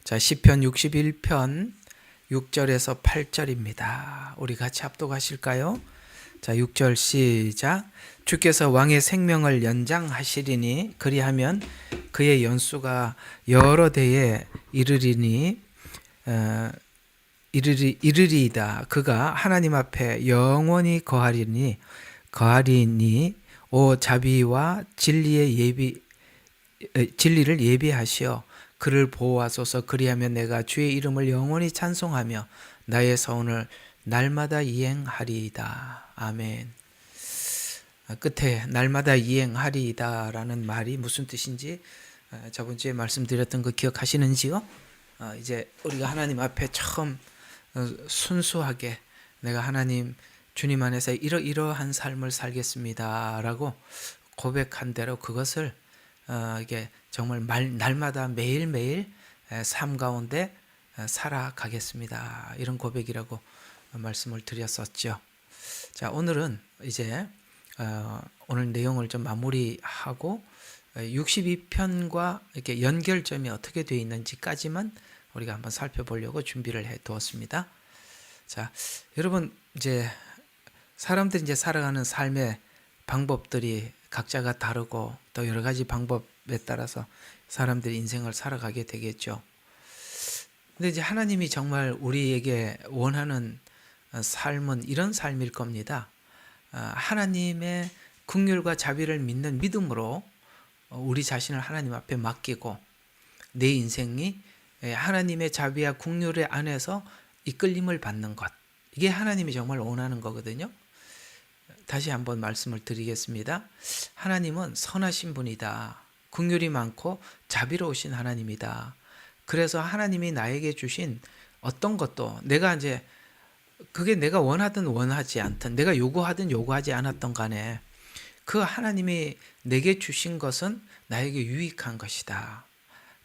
자, 시편 61편 6절에서 8절입니다. 우리 같이 합독하실까요? 자, 6절 시작. 주께서 왕의 생명을 연장하시리니 그리하면 그의 연수가 여러 대에 이르리이다. 그가 하나님 앞에 영원히 거하리니 오 자비와 진리를 예비하시어 그를 보호하소서. 그리하면 내가 주의 이름을 영원히 찬송하며 나의 서원을 날마다 이행하리이다. 아멘. 끝에 날마다 이행하리이다 라는 말이 무슨 뜻인지 저번 주에 말씀드렸던 거 기억하시는지요? 이제 우리가 하나님 앞에 처음 순수하게 내가 하나님 주님 안에서 이러한 삶을 살겠습니다 라고 고백한 대로 그것을 이게 정말 날마다 매일매일 삶 가운데 살아가겠습니다. 이런 고백이라고 말씀을 드렸었죠. 자, 오늘은 이제 오늘 내용을 좀 마무리하고 62편과 이렇게 연결점이 어떻게 되어 있는지까지만 우리가 한번 살펴보려고 준비를 해 두었습니다. 자, 여러분 이제 사람들이 이제 살아가는 삶의 방법들이 각자가 다르고 또 여러 가지 방법에 따라서 사람들이 인생을 살아가게 되겠죠. 근데 이제 하나님이 정말 우리에게 원하는 삶은 이런 삶일 겁니다. 하나님의 긍휼과 자비를 믿는 믿음으로 우리 자신을 하나님 앞에 맡기고 내 인생이 하나님의 자비와 긍휼의 안에서 이끌림을 받는 것. 이게 하나님이 정말 원하는 거거든요. 다시 한번 말씀을 드리겠습니다. 하나님은 선하신 분이다. 긍휼이 많고 자비로우신 하나님이다. 그래서 하나님이 나에게 주신 어떤 것도 그게 내가 원하든 원하지 않든 내가 요구하든 요구하지 않았던 간에 그 하나님이 내게 주신 것은 나에게 유익한 것이다.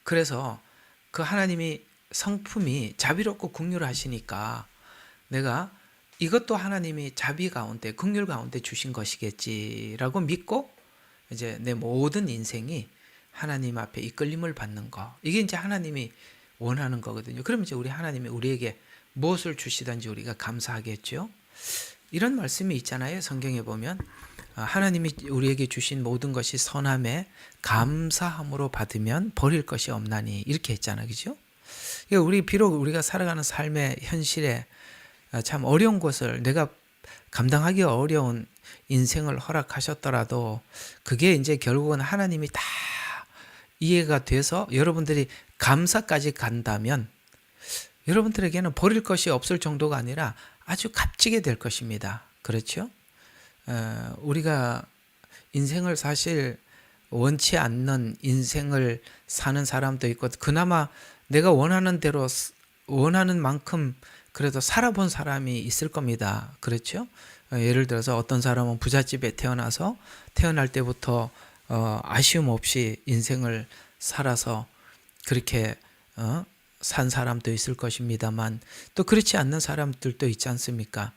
그래서 그 하나님이 성품이 자비롭고 긍휼하시니까 내가 이것도 하나님이 자비 가운데 긍휼 가운데 주신 것이겠지라고 믿고 이제 내 모든 인생이 하나님 앞에 이끌림을 받는 거. 이게 이제 하나님이 원하는 거거든요. 그럼 이제 우리 하나님이 우리에게 무엇을 주시든지 우리가 감사하겠죠. 이런 말씀이 있잖아요. 성경에 보면 하나님이 우리에게 주신 모든 것이 선함에 감사함으로 받으면 버릴 것이 없나니 이렇게 했잖아요. 그죠? 비록 우리가 살아가는 삶의 현실에 참 어려운 것을 내가 감당하기 어려운 인생을 허락하셨더라도 그게 이제 결국은 하나님이 다 이해가 돼서 여러분들이 감사까지 간다면 여러분들에게는 버릴 것이 없을 정도가 아니라 아주 값지게 될 것입니다. 그렇죠? 우리가 인생을 사실 원치 않는 인생을 사는 사람도 있고 그나마 내가 원하는 대로 원하는 만큼 그래도 살아본 사람이 있을 겁니다. 그렇죠? 예를 들어서 어떤 사람은 부잣집에 태어나서 태어날 때부터 아쉬움 없이 인생을 살아서 그렇게 산 사람도 있을 것입니다만 또 그렇지 않는 사람들도 있지 않습니까?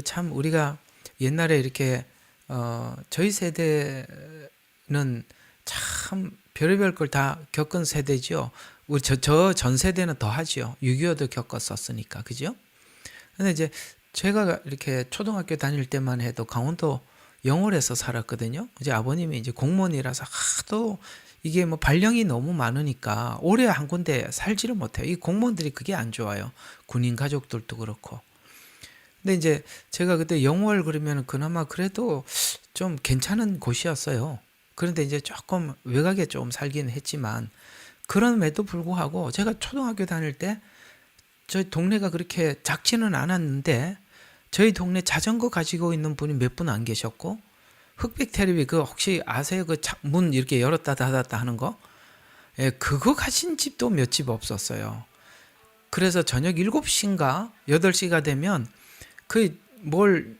참 우리가 옛날에 이렇게 저희 세대는 참 별의별 걸 다 겪은 세대죠. 우리 저 전 세대는 더 하죠. 6.25도 겪었었으니까. 그죠? 근데 이제 제가 이렇게 초등학교 다닐 때만 해도 강원도 영월에서 살았거든요. 이제 아버님이 이제 공무원이라서 하도 이게 뭐 발령이 너무 많으니까 오래 한 군데 살지를 못해요. 이 공무원들이 그게 안 좋아요. 군인 가족들도 그렇고. 근데 이제 제가 그때 영월 그러면 그나마 그래도 좀 괜찮은 곳이었어요. 그런데 이제 조금 외곽에 좀 살긴 했지만 그럼에도 불구하고 제가 초등학교 다닐 때 저희 동네가 그렇게 작지는 않았는데 저희 동네 자전거 가지고 있는 분이 몇 분 안 계셨고 흑백 테레비 혹시 아세요? 문 이렇게 열었다 닫았다 하는 거? 예, 그거 가진 집도 몇 집 없었어요. 그래서 저녁 7시인가 8시가 되면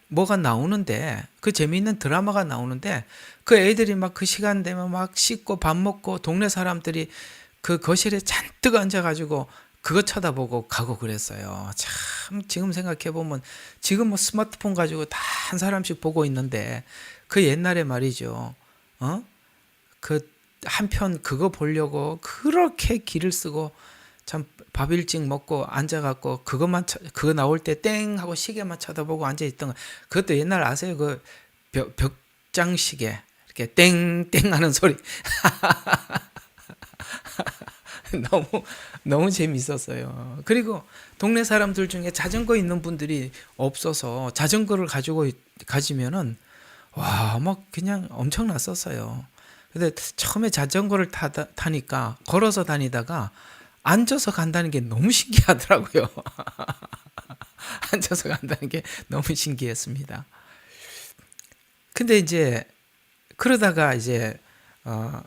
뭐가 나오는데 그 재미있는 드라마가 나오는데 그 애들이 막 그 시간 되면 막 씻고 밥 먹고 동네 사람들이 그 거실에 잔뜩 앉아가지고 그거 쳐다보고 가고 그랬어요. 참 지금 생각해보면 지금 뭐 스마트폰 가지고 다 한 사람씩 보고 있는데 그 옛날에 말이죠. 그 한편 그거 보려고 그렇게 기를 쓰고 참 밥 일찍 먹고 앉아갖고 그거 나올 때 땡 하고 시계만 쳐다보고 앉아있던 거. 그것도 옛날 아세요? 그 벽장시계 이렇게 땡땡 하는 소리. 너무 너무 재밌었어요. 그리고 동네 사람들 중에 자전거 있는 분들이 없어서 자전거를 가지면은 와, 막 그냥 엄청났었어요. 근데 처음에 자전거를 타니까 걸어서 다니다가 앉아서 간다는 게 너무 신기하더라고요. 앉아서 간다는 게 너무 신기했습니다. 근데 이제 그러다가 이제 어,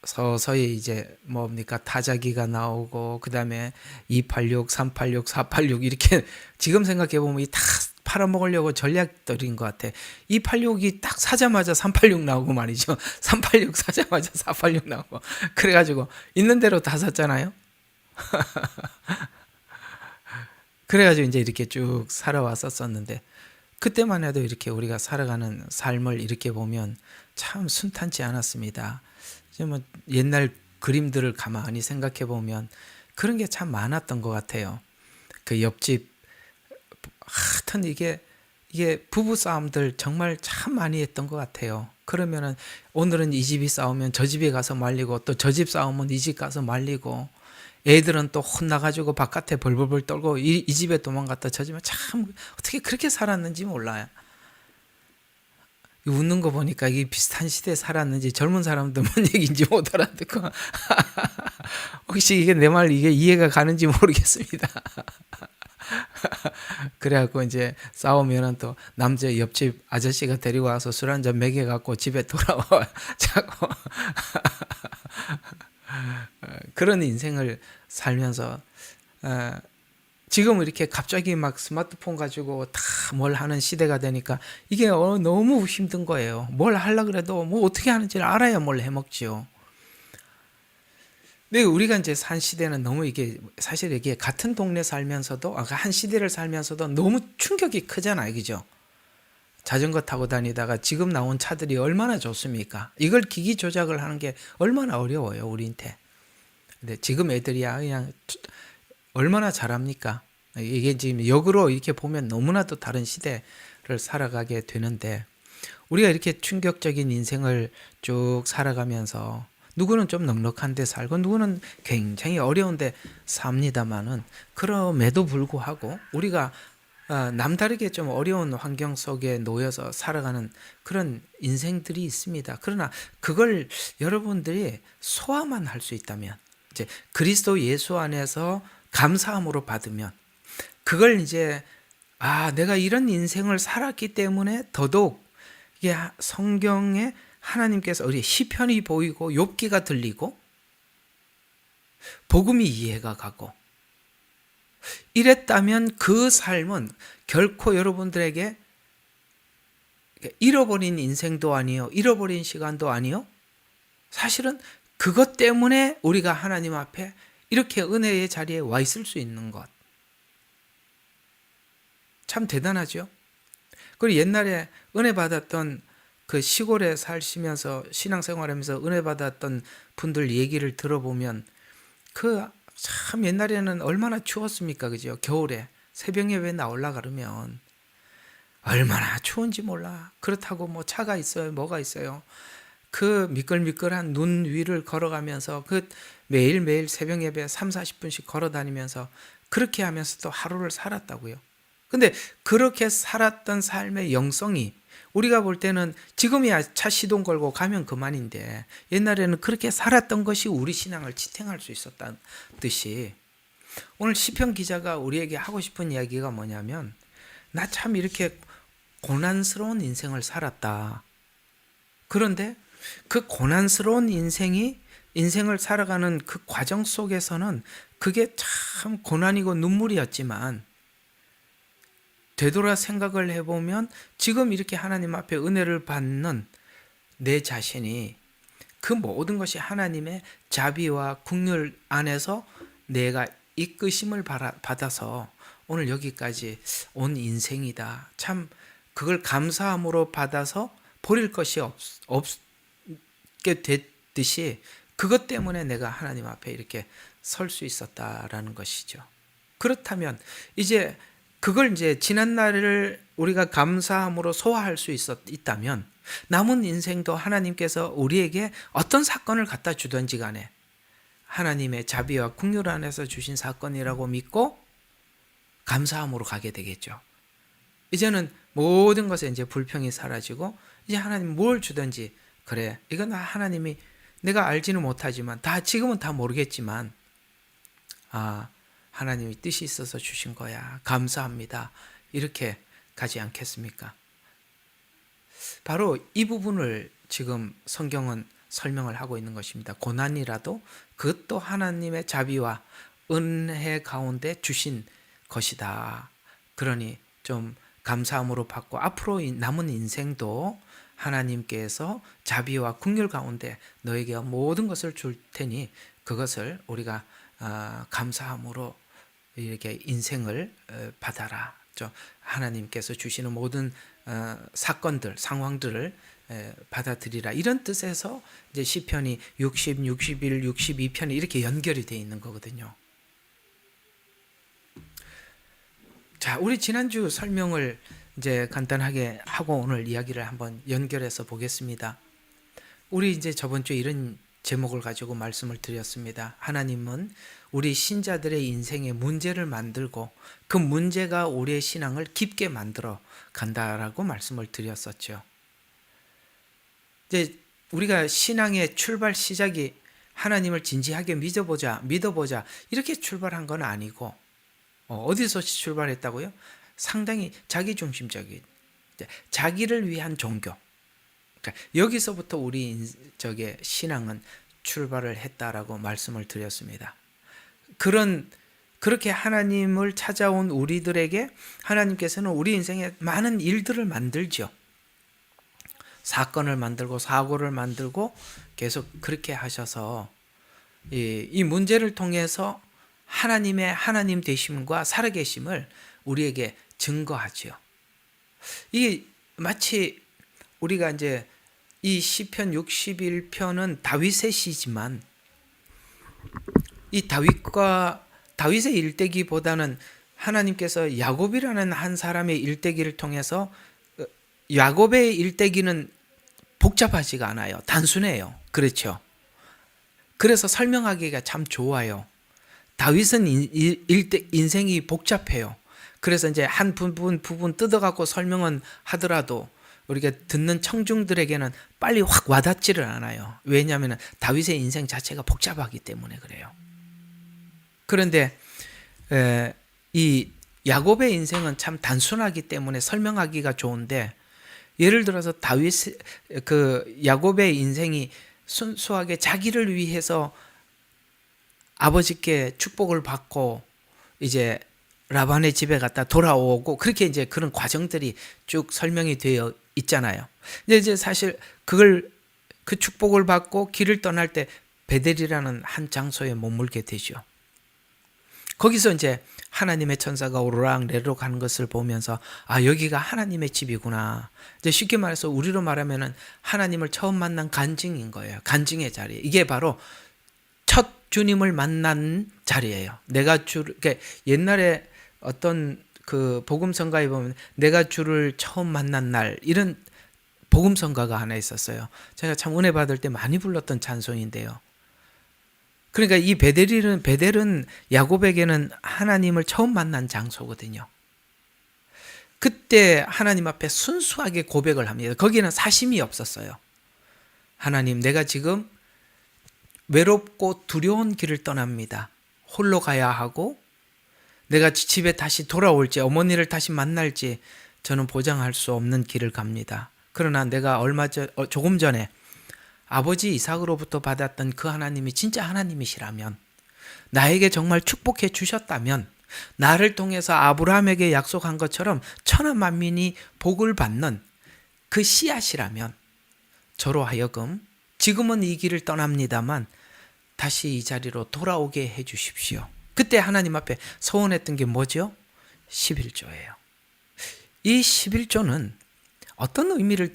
서서히 이제 뭡니까 타자기가 나오고 그다음에 286, 386, 486 이렇게 지금 생각해 보면 다 팔아먹으려고 전략들인 것 같아. 286이 딱 사자마자 386 나오고 말이죠. 386 사자마자 486 나오고 그래가지고 있는 대로 다 샀잖아요. 그래가지고 이제 이렇게 쭉 살아왔었었는데 그때만 해도 이렇게 우리가 살아가는 삶을 이렇게 보면 참 순탄치 않았습니다. 이제 뭐 옛날 그림들을 가만히 생각해 보면 그런 게 참 많았던 것 같아요. 그 옆집 하여튼 이게 부부 싸움들 정말 참 많이 했던 것 같아요. 그러면은 오늘은 이 집이 싸우면 저 집에 가서 말리고 또 저 집 싸우면 이 집 가서 말리고 애들은 또 혼나가지고 바깥에 벌벌벌 떨고 이 집에 도망갔다 저 집에 참 어떻게 그렇게 살았는지 몰라요. 웃는 거 보니까 이게 비슷한 시대에 살았는지 젊은 사람도 뭔 얘기인지 못 알아듣고 혹시 이게 내 말 이게 이해가 가는지 모르겠습니다. 그래갖고 이제 싸우면은 또 남자 옆집 아저씨가 데리고 와서 술 한잔 먹여갖고 집에 돌아와 자고 그런 인생을 살면서 지금 이렇게 갑자기 막 스마트폰 가지고 다 뭘 하는 시대가 되니까 이게 너무 힘든 거예요. 뭘 하려고 그래도 뭐 어떻게 하는지를 알아야 뭘 해먹지요. 근데 우리가 이제 산 시대는 너무 이게 사실 이게 같은 동네 살면서도 한 시대를 살면서도 너무 충격이 크잖아요. 그죠? 자전거 타고 다니다가 지금 나온 차들이 얼마나 좋습니까? 이걸 기기 조작을 하는 게 얼마나 어려워요, 우리한테. 근데 지금 애들이야 그냥 얼마나 잘합니까? 이게 지금 역으로 이렇게 보면 너무나도 다른 시대를 살아가게 되는데 우리가 이렇게 충격적인 인생을 쭉 살아가면서 누구는 좀 넉넉한 데 살고 누구는 굉장히 어려운 데 삽니다만은 그럼에도 불구하고 우리가 남다르게 좀 어려운 환경 속에 놓여서 살아가는 그런 인생들이 있습니다. 그러나 그걸 여러분들이 소화만 할 수 있다면 이제 그리스도 예수 안에서 감사함으로 받으면 그걸 이제 내가 이런 인생을 살았기 때문에 더더욱 이게 성경에 하나님께서 우리 시편이 보이고 욥기가 들리고 복음이 이해가 가고 이랬다면 그 삶은 결코 여러분들에게 잃어버린 인생도 아니요 잃어버린 시간도 아니요 사실은 그것 때문에 우리가 하나님 앞에 이렇게 은혜의 자리에 와 있을 수 있는 것 참 대단하죠. 그리고 옛날에 은혜 받았던 그 시골에 사시면서 신앙생활하면서 은혜 받았던 분들 얘기를 들어보면 그 참 옛날에는 얼마나 추웠습니까, 그죠? 겨울에 새벽에 왜 나올라 그러면 얼마나 추운지 몰라. 그렇다고 뭐 차가 있어요, 뭐가 있어요. 그 미끌미끌한 눈 위를 걸어가면서 그 매일매일 새벽 예배 3, 40분씩 걸어 다니면서 그렇게 하면서 또 하루를 살았다고요. 근데 그렇게 살았던 삶의 영성이 우리가 볼 때는 지금이야 차 시동 걸고 가면 그만인데 옛날에는 그렇게 살았던 것이 우리 신앙을 지탱할 수 있었다는 뜻이 오늘 시편 기자가 우리에게 하고 싶은 이야기가 뭐냐면 나 참 이렇게 고난스러운 인생을 살았다. 그런데 그 고난스러운 인생을 살아가는 그 과정 속에서는 그게 참 고난이고 눈물이었지만 되돌아 생각을 해보면 지금 이렇게 하나님 앞에 은혜를 받는 내 자신이 그 모든 것이 하나님의 자비와 긍휼 안에서 내가 이끄심을 받아서 오늘 여기까지 온 인생이다. 참 그걸 감사함으로 받아서 버릴 것이 없게 됐듯이 그것 때문에 내가 하나님 앞에 이렇게 설 수 있었다라는 것이죠. 그렇다면 이제 그걸 이제 지난 날을 우리가 감사함으로 소화할 수 있다면 남은 인생도 하나님께서 우리에게 어떤 사건을 갖다 주든지 간에 하나님의 자비와 긍휼 안에서 주신 사건이라고 믿고 감사함으로 가게 되겠죠. 이제는 모든 것에 이제 불평이 사라지고 이제 하나님 뭘 주든지 그래 이건 하나님이 내가 알지는 못하지만 다 지금은 다 모르겠지만 하나님이 뜻이 있어서 주신 거야. 감사합니다. 이렇게 가지 않겠습니까? 바로 이 부분을 지금 성경은 설명을 하고 있는 것입니다. 고난이라도 그것도 하나님의 자비와 은혜 가운데 주신 것이다. 그러니 좀 감사함으로 받고 앞으로 남은 인생도 하나님께서 자비와 긍휼 가운데 너에게 모든 것을 줄 테니 그것을 우리가 감사함으로 이렇게 인생을 받아라. 하나님께서 주시는 모든 사건들, 상황들을 받아들이라. 이런 뜻에서 이제 시편이 60, 61, 62편이 이렇게 연결이 되어 있는 거거든요. 자, 우리 지난주 설명을 이제 간단하게 하고 오늘 이야기를 한번 연결해서 보겠습니다. 우리 이제 저번 주에 이런 제목을 가지고 말씀을 드렸습니다. 하나님은 우리 신자들의 인생에 문제를 만들고 그 문제가 우리의 신앙을 깊게 만들어 간다라고 말씀을 드렸었죠. 이제 우리가 신앙의 출발 시작이 하나님을 진지하게 믿어보자 이렇게 출발한 건 아니고 어디서 출발했다고요? 상당히 자기중심적인 자기를 위한 종교. 그러니까 여기서부터 우리 신앙은 출발을 했다라고 말씀을 드렸습니다. 그렇게 하나님을 찾아온 우리들에게 하나님께서는 우리 인생에 많은 일들을 만들죠. 사건을 만들고 사고를 만들고 계속 그렇게 하셔서 이 문제를 통해서 하나님의 하나님 되심과 살아계심을 우리에게 증거하지요. 이게 마치 우리가 이제 이 시편 61편은 다윗의 시지만 이 다윗의 일대기보다는 하나님께서 야곱이라는 한 사람의 일대기를 통해서 야곱의 일대기는 복잡하지가 않아요. 단순해요. 그렇죠. 그래서 설명하기가 참 좋아요. 다윗은 인생이 복잡해요. 그래서 이제 한 부분 뜯어갖고 설명은 하더라도 우리가 듣는 청중들에게는 빨리 확 와닿지를 않아요. 왜냐하면 다윗의 인생 자체가 복잡하기 때문에 그래요. 그런데 이 야곱의 인생은 참 단순하기 때문에 설명하기가 좋은데 예를 들어서 야곱의 인생이 순수하게 자기를 위해서 아버지께 축복을 받고 이제 라반의 집에 갔다 돌아오고 그렇게 이제 그런 과정들이 쭉 설명이 되어 있잖아요. 근데 이제 사실 그 축복을 받고 길을 떠날 때 베델이라는 한 장소에 머물게 되죠. 거기서 이제 하나님의 천사가 오르락내리락 가는 것을 보면서 여기가 하나님의 집이구나. 이제 쉽게 말해서 우리로 말하면은 하나님을 처음 만난 간증인 거예요. 간증의 자리. 이게 바로 첫 주님을 만난 자리예요. 그러니까 옛날에 어떤 그 복음성가에 보면 내가 주를 처음 만난 날 이런 복음성가가 하나 있었어요. 제가 참 은혜 받을 때 많이 불렀던 찬송인데요. 그러니까 이 베델은 야곱에게는 하나님을 처음 만난 장소거든요. 그때 하나님 앞에 순수하게 고백을 합니다. 거기는 사심이 없었어요. 하나님, 내가 지금 외롭고 두려운 길을 떠납니다. 홀로 가야 하고 내가 집에 다시 돌아올지 어머니를 다시 만날지 저는 보장할 수 없는 길을 갑니다. 그러나 내가 조금 전에 아버지 이삭으로부터 받았던 그 하나님이 진짜 하나님이시라면 나에게 정말 축복해 주셨다면 나를 통해서 아브라함에게 약속한 것처럼 천하 만민이 복을 받는 그 씨앗이라면 저로 하여금 지금은 이 길을 떠납니다만 다시 이 자리로 돌아오게 해 주십시오. 그때 하나님 앞에 소원했던 게 뭐죠? 11조예요. 이 11조는 어떤 의미를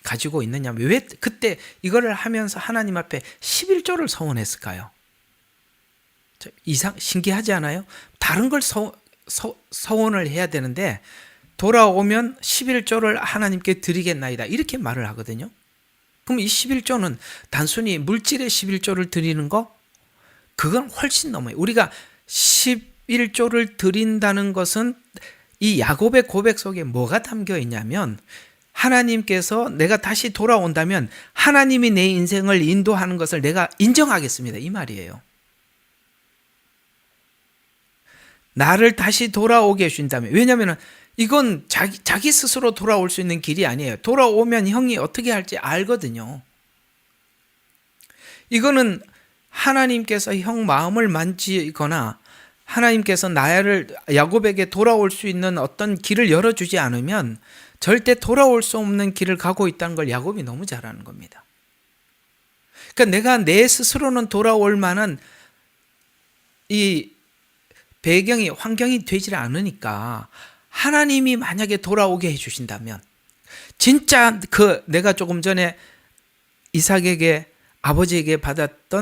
가지고 있느냐면 왜 그때 이거를 하면서 하나님 앞에 11조를 서원했을까요? 신기하지 않아요? 다른 걸 서원을 해야 되는데 돌아오면 11조를 하나님께 드리겠나이다 이렇게 말을 하거든요. 그럼 이 11조는 단순히 물질의 11조를 드리는 거? 그건 훨씬 넘어요. 우리가 11조를 드린다는 것은 이 야곱의 고백 속에 뭐가 담겨 있냐면 하나님께서 내가 다시 돌아온다면 하나님이 내 인생을 인도하는 것을 내가 인정하겠습니다. 이 말이에요. 나를 다시 돌아오게 해준다면, 왜냐하면 이건 자기 스스로 돌아올 수 있는 길이 아니에요. 돌아오면 형이 어떻게 할지 알거든요. 이거는 하나님께서 형 마음을 만지거나 하나님께서 나를 야곱에게 돌아올 수 있는 어떤 길을 열어주지 않으면 절대 돌아올 수 없는 길을 가고 있다는 걸 야곱이 너무 잘 아는 겁니다. 그러니까 내가 내 스스로는 돌아올 만한 이 배경이, 환경이 되질 않으니까 하나님이 만약에 돌아오게 해주신다면 진짜 내가 조금 전에 이삭에게 아버지에게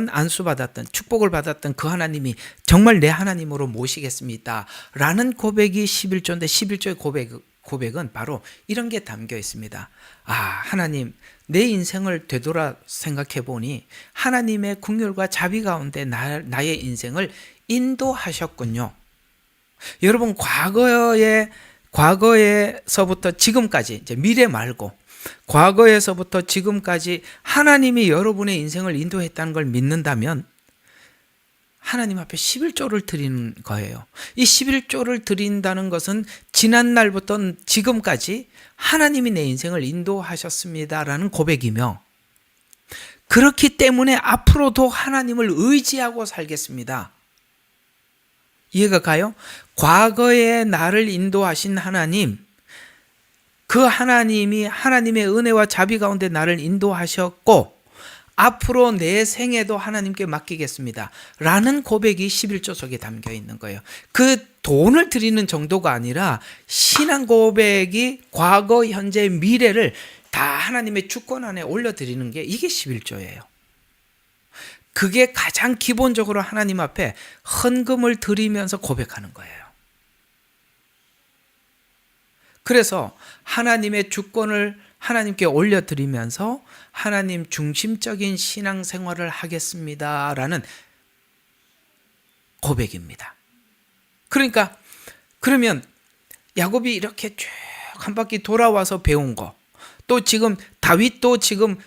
안수받았던 축복을 받았던 그 하나님이 정말 내 하나님으로 모시겠습니다 라는 고백이 11조인데 11조의 고백은 바로 이런 게 담겨 있습니다. 하나님, 내 인생을 되돌아 생각해 보니 하나님의 긍휼과 자비 가운데 나의 인생을 인도하셨군요. 여러분, 과거에서부터 지금까지, 이제 미래 말고 과거에서부터 지금까지 하나님이 여러분의 인생을 인도했다는 걸 믿는다면 하나님 앞에 11조를 드리는 거예요. 이 11조를 드린다는 것은 지난 날부터 지금까지 하나님이 내 인생을 인도하셨습니다라는 고백이며, 그렇기 때문에 앞으로도 하나님을 의지하고 살겠습니다. 이해가 가요? 과거에 나를 인도하신 하나님, 그 하나님이 하나님의 은혜와 자비 가운데 나를 인도하셨고 앞으로 내 생애도 하나님께 맡기겠습니다 라는 고백이 11조 속에 담겨 있는 거예요. 그 돈을 드리는 정도가 아니라 신앙 고백이 과거, 현재, 미래를 다 하나님의 주권 안에 올려드리는 게 이게 11조예요. 그게 가장 기본적으로 하나님 앞에 헌금을 드리면서 고백하는 거예요. 그래서 하나님의 주권을 하나님께 올려드리면서 하나님 중심적인 신앙생활을 하겠습니다라는 고백입니다. 그러면 야곱이 이렇게 쭉 한 바퀴 돌아와서 배운 거, 또 지금 다윗도 지금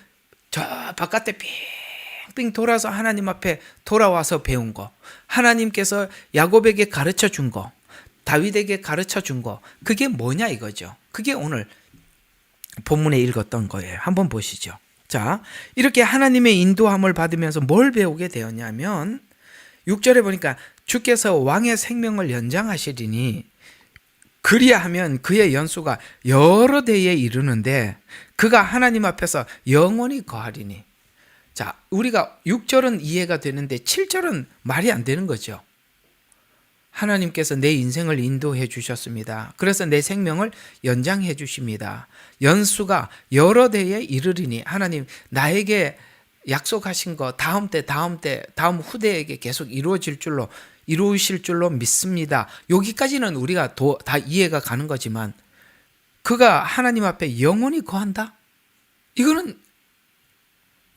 저 바깥에 빙빙 돌아서 하나님 앞에 돌아와서 배운 거, 하나님께서 야곱에게 가르쳐 준 거, 다윗에게 가르쳐 준 거, 그게 뭐냐 이거죠. 그게 오늘 본문에 읽었던 거예요. 한번 보시죠. 자, 이렇게 하나님의 인도함을 받으면서 뭘 배우게 되었냐면 6절에 보니까 주께서 왕의 생명을 연장하시리니 그리하면 그의 연수가 여러 대에 이르는데 그가 하나님 앞에서 영원히 거하리니. 자, 우리가 6절은 이해가 되는데 7절은 말이 안 되는 거죠. 하나님께서 내 인생을 인도해 주셨습니다. 그래서 내 생명을 연장해 주십니다. 연수가 여러 대에 이르리니, 하나님 나에게 약속하신 거 다음 후대에게 계속 이루실 줄로 믿습니다. 여기까지는 우리가 다 이해가 가는 거지만 그가 하나님 앞에 영원히 거한다? 이거는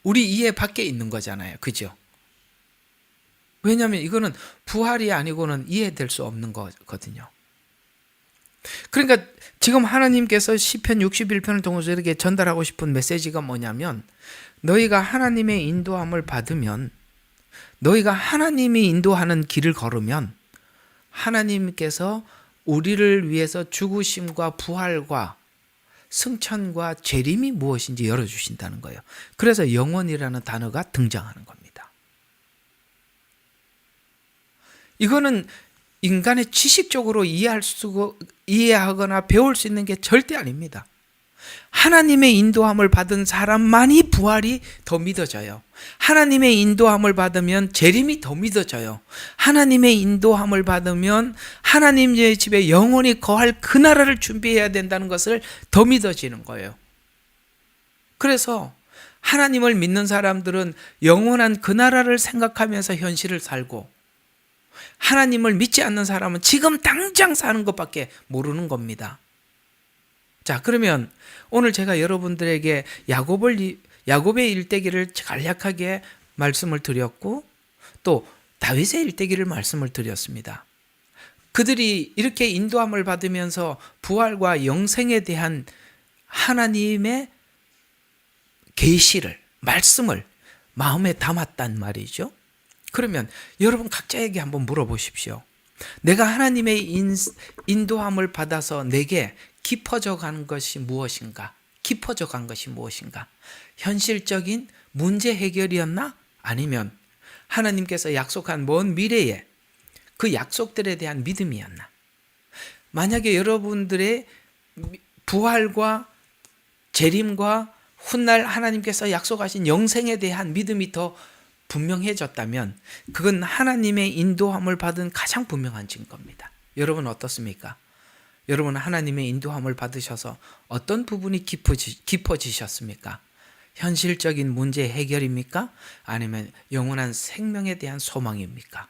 우리 이해 밖에 있는 거잖아요. 그죠? 왜냐하면 이거는 부활이 아니고는 이해될 수 없는 거거든요. 그러니까 지금 하나님께서 시편 61편을 통해서 이렇게 전달하고 싶은 메시지가 뭐냐면, 너희가 하나님의 인도함을 받으면, 너희가 하나님이 인도하는 길을 걸으면 하나님께서 우리를 위해서 죽으심과 부활과 승천과 재림이 무엇인지 열어주신다는 거예요. 그래서 영원이라는 단어가 등장하는 겁니다. 이거는 인간의 지식적으로 이해하거나 배울 수 있는 게 절대 아닙니다. 하나님의 인도함을 받은 사람만이 부활이 더 믿어져요. 하나님의 인도함을 받으면 재림이 더 믿어져요. 하나님의 인도함을 받으면 하나님의 집에 영원히 거할 그 나라를 준비해야 된다는 것을 더 믿어지는 거예요. 그래서 하나님을 믿는 사람들은 영원한 그 나라를 생각하면서 현실을 살고, 하나님을 믿지 않는 사람은 지금 당장 사는 것밖에 모르는 겁니다. 자, 그러면 오늘 제가 여러분들에게 야곱의 일대기를 간략하게 말씀을 드렸고, 또 다윗의 일대기를 말씀을 드렸습니다. 그들이 이렇게 인도함을 받으면서 부활과 영생에 대한 하나님의 계시를, 말씀을 마음에 담았단 말이죠. 그러면 여러분 각자에게 한번 물어보십시오. 내가 하나님의 인도함을 받아서 내게 깊어져 간 것이 무엇인가? 깊어져 간 것이 무엇인가? 현실적인 문제 해결이었나? 아니면 하나님께서 약속한 먼 미래에 그 약속들에 대한 믿음이었나? 만약에 여러분들의 부활과 재림과 훗날 하나님께서 약속하신 영생에 대한 믿음이 더 분명해졌다면 그건 하나님의 인도함을 받은 가장 분명한 증거입니다. 여러분 어떻습니까? 여러분 하나님의 인도함을 받으셔서 어떤 부분이 깊어지셨습니까? 현실적인 문제 해결입니까? 아니면 영원한 생명에 대한 소망입니까?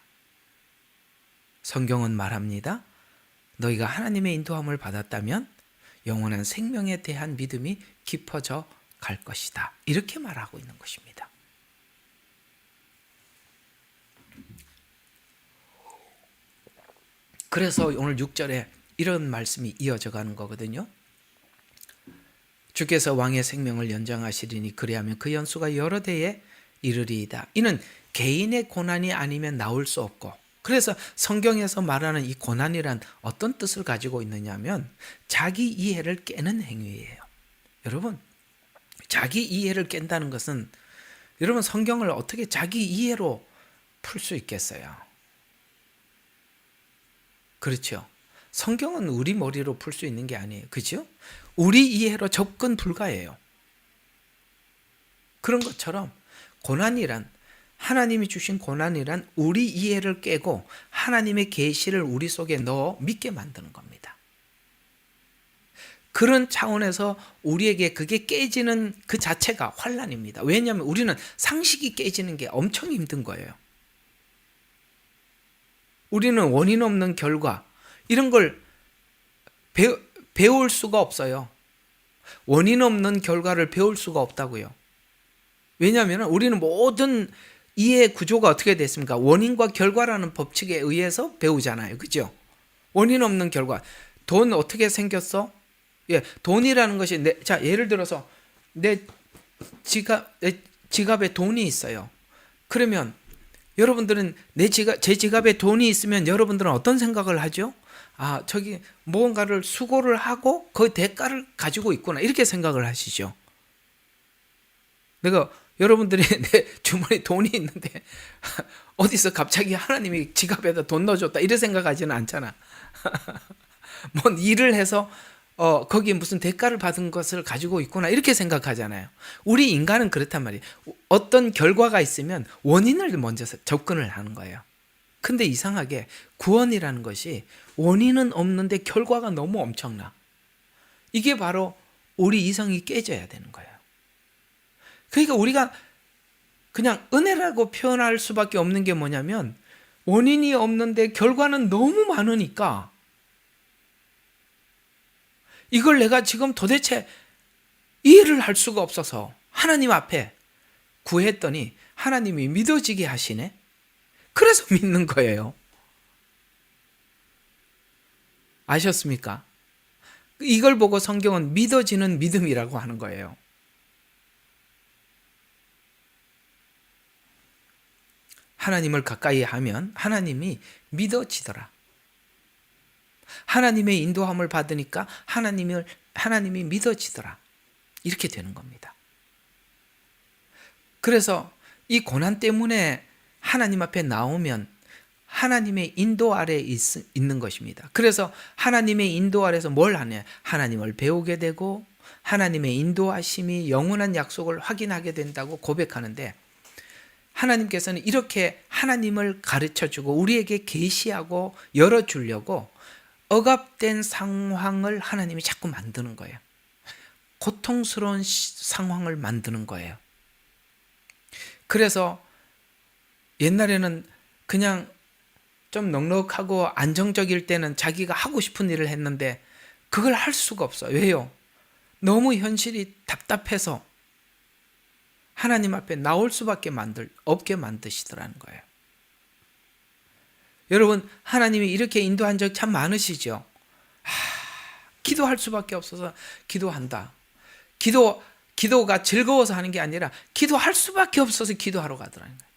성경은 말합니다. 너희가 하나님의 인도함을 받았다면 영원한 생명에 대한 믿음이 깊어져 갈 것이다. 이렇게 말하고 있는 것입니다. 그래서 오늘 6절에 이런 말씀이 이어져 가는 거거든요. 주께서 왕의 생명을 연장하시리니 그리하면 그 연수가 여러 대에 이르리이다. 이는 개인의 고난이 아니면 나올 수 없고, 그래서 성경에서 말하는 이 고난이란 어떤 뜻을 가지고 있느냐면 자기 이해를 깨는 행위예요. 여러분, 자기 이해를 깬다는 것은, 여러분 성경을 어떻게 자기 이해로 풀 수 있겠어요? 그렇죠? 성경은 우리 머리로 풀 수 있는 게 아니에요. 그렇죠? 우리 이해로 접근 불가해요. 그런 것처럼 고난이란, 하나님이 주신 고난이란 우리 이해를 깨고 하나님의 계시를 우리 속에 넣어 믿게 만드는 겁니다. 그런 차원에서 우리에게 그게 깨지는 그 자체가 환난입니다. 왜냐하면 우리는 상식이 깨지는 게 엄청 힘든 거예요. 우리는 원인 없는 결과, 이런 걸 배울 수가 없어요. 원인 없는 결과를 배울 수가 없다고요. 왜냐하면 우리는 모든 이해 구조가 어떻게 됐습니까? 원인과 결과라는 법칙에 의해서 배우잖아요. 그죠? 원인 없는 결과. 돈 어떻게 생겼어? 예, 돈이라는 것이 자, 예를 들어서 내 지갑에 돈이 있어요. 그러면 여러분들은 제 지갑에 돈이 있으면 여러분들은 어떤 생각을 하죠? 아, 저기 무언가를 수고를 하고 그 대가를 가지고 있구나, 이렇게 생각을 하시죠. 여러분들이 내 주머니에 돈이 있는데 어디서 갑자기 하나님이 지갑에다 돈 넣어줬다, 이런 생각하지는 않잖아. 뭔 일을 해서 거기에 무슨 대가를 받은 것을 가지고 있구나, 이렇게 생각하잖아요. 우리 인간은 그렇단 말이에요. 어떤 결과가 있으면 원인을 먼저 접근을 하는 거예요. 근데 이상하게 구원이라는 것이 원인은 없는데 결과가 너무 엄청나. 이게 바로 우리 이성이 깨져야 되는 거예요. 그러니까 우리가 그냥 은혜라고 표현할 수밖에 없는 게 뭐냐면, 원인이 없는데 결과는 너무 많으니까 이걸 내가 지금 도대체 이해를 할 수가 없어서 하나님 앞에 구했더니 하나님이 믿어지게 하시네. 그래서 믿는 거예요. 아셨습니까? 이걸 보고 성경은 믿어지는 믿음이라고 하는 거예요. 하나님을 가까이 하면 하나님이 믿어지더라. 하나님의 인도함을 받으니까 하나님이 믿어지더라. 이렇게 되는 겁니다. 그래서 이 고난 때문에 하나님 앞에 나오면 하나님의 인도 아래에 있는 것입니다. 그래서 하나님의 인도 아래에서 뭘 하냐? 하나님을 배우게 되고 하나님의 인도하심이 영원한 약속을 확인하게 된다고 고백하는데, 하나님께서는 이렇게 하나님을 가르쳐주고 우리에게 계시하고 열어주려고 억압된 상황을 하나님이 자꾸 만드는 거예요. 고통스러운 상황을 만드는 거예요. 그래서 옛날에는 그냥 좀 넉넉하고 안정적일 때는 자기가 하고 싶은 일을 했는데 그걸 할 수가 없어요. 왜요? 너무 현실이 답답해서 하나님 앞에 나올 수밖에 없게 만드시더라는 거예요. 여러분, 하나님이 이렇게 인도한 적 참 많으시죠? 기도할 수밖에 없어서 기도한다. 기도가 즐거워서 하는 게 아니라 기도할 수밖에 없어서 기도하러 가더라는 거예요.